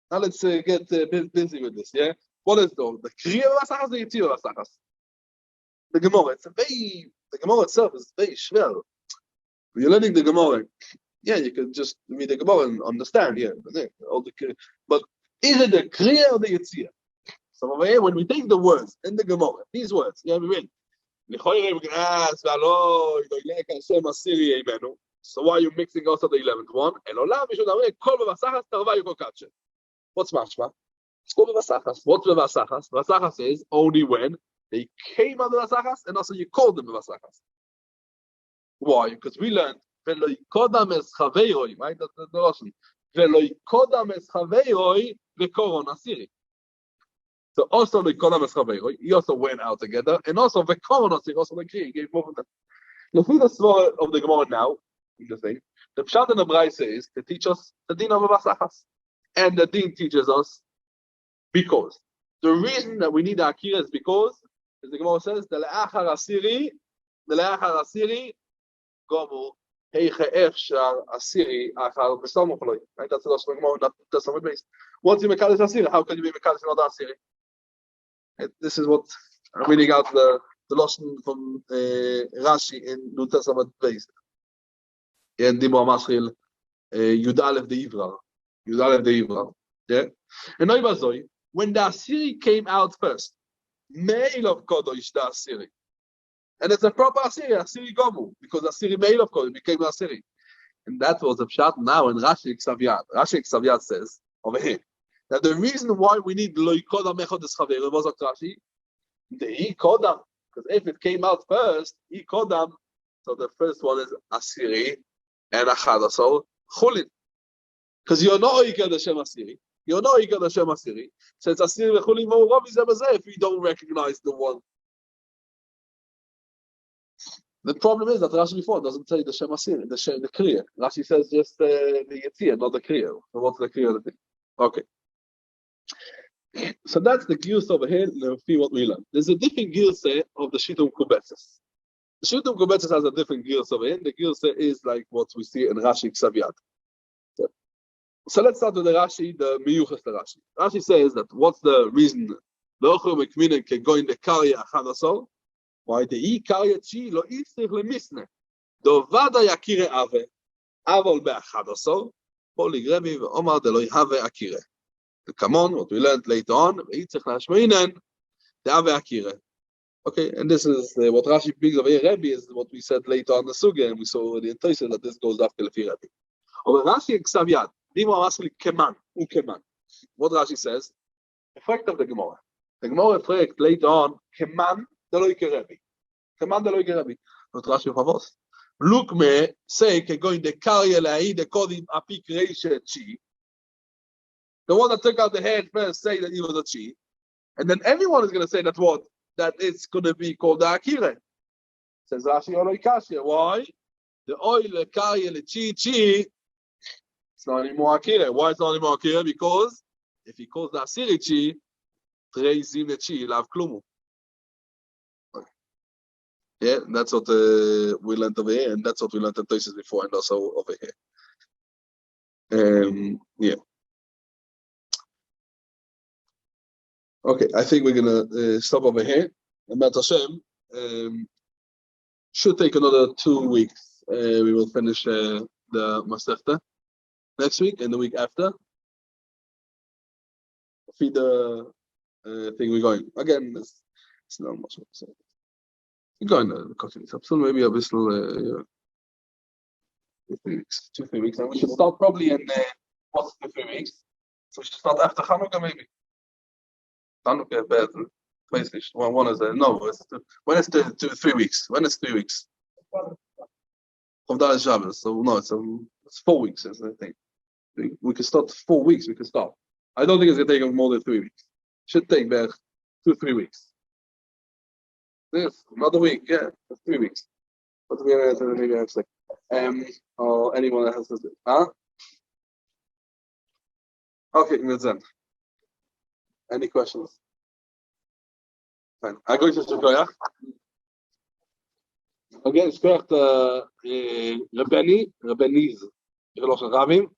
Now let's get busy with this, yeah? What is the Kriya Bevas Achas, the Yitzir Bevas Achas? The Gemara, the Gemara itself is very schwer. When you're learning the Gemara, yeah, you can just read the Gemara and understand, yeah. But is it the Kriya or the Yitzir? So over here, when we take the words in the Gemara, these words, yeah, we read. So why are you mixing also the 11th one? What's Mashma? It's called Vasachas. What's Vasachas? Vasachas is only when they came out of Vasachas and also you called them Vasachas. Why? Because we learned Ve'lo yikodam es chaveiroi, right? That's the Russian. Ve'lo yikodam es chaveiroi ve'koron asiri. So also the yikodam es chaveiroi, he also went out together, and also ve'koron asiri, also the Kriya, he gave both of them. Let's see the story of the Gemara now. Interesting. The Pshat and the Braise is to teach us the din of Vasachas. And the din teaches us because. The reason that we need the Akira is because, as the Gemara says, the le'achar asiri, gomu, heiche efshar asiri, achar b'samochloi. Right? That's the last Gemara, not the Samud base. What's the Mekadosh asiri? How can you be Mekadosh not asiri? This is what I'm reading out the Lashon from Rashi in New Testament base. In Dibra Maschil, Yud Aleph the Ivrar. Yeah? And Noibazoi, when the Asiri came out first, male of Kodosh, the Asiri. And it's a proper Asiri, Asiri Gomu, because Asiri male of Kodosh became Asiri. And that was the Pshat now in Rashi Ksavyat. Rashi Ksavyat says, over here, that the reason why we need Lo Yikodam Echad Es Chaveiroi was Rashi, the Yikodam, because if it came out first, Yikodam, so the first one is Asiri, and Achadasol, Chulin. Because you're not Oikad Hashem Asiri. You're not Oikad Hashem Asiri. So it's Asiri Chulin V'Urav Zebazeh if you don't recognize the one. The problem is that Rashi before doesn't say the Shem Asiri, the Kriya. Rashi says just the Yitziyah, not the Kriya. So what's the Kriya? Okay. So that's the Giyus over here. Let's see what we learn. There's a different Giyus of the Shitum Kubetzes. The Shitum Kubetzes has a different Giyus over here. The Giyus is like what we see in Rashi Ksavyat. So let's start with the Rashi, the Miyuchas Rashi. Rashi says that what's the reason? Why the Ikarya Chi lo itzrich lemisne. Dovada yakire ave, avol be'achadasol, poligrevi ve'omar deloi have akire. Come on, what we learned later on, itzrich lashmeinen, the ave akire. Okay, and this is what Rashi brings over here. Rebbe is what we said later on the Sugya, and we saw already in Toysa that this goes after Lefi Rebbe. Over Rashi and Ksav Yad, Dima Masli Keman, Ukeman. What Rashi says, effect of the Gemara. The Gemara effect later on, Keman, Deloike Rebbe. Keman, Deloike Rebbe. What Rashi Favos. Look me, say, going the Karya Lai, the Kodim Apik Reisha Chi. The one that took out the head first say that he was a Chi. And then everyone is going to say that what? That it's going to be called the Akira. Says Rashi Oloikashia. Why? The oil Karya Chi, it's not anymore Akira. Why it's not anymore Akira? Because if he calls the Asiri Chi, Treizim Chi, Lav Klumu. Yeah, that's what we learned over here, and that's what we learned in Tosis before, and also over here. Yeah. Okay, I think we're gonna stop over here. And Mat Hashem should take another 2 weeks. We will finish the Masechet next week and the week after. Feed the thing we're going again. It's not much more to say. We're going to continue. So maybe a bit 2-3 weeks. 2-3 weeks, and we should start probably in what's 2-3 weeks. So we should start after Hanukkah maybe. Hanukkah, bad. One is no. When is 3 weeks? When is 3 weeks? Of that is Shabbos. So no, it's 4 weeks. I think we can start 4 weeks. We can start. I don't think it's gonna take more than 3 weeks. Should take back 2-3 weeks. This another week, yeah, 3 weeks. But we are maybe have like or anyone that has this, huh? Okay, that's done. Any questions? Fine. I go to Shkoyach. Again, Shkoyach Rabbaniz, Rabim.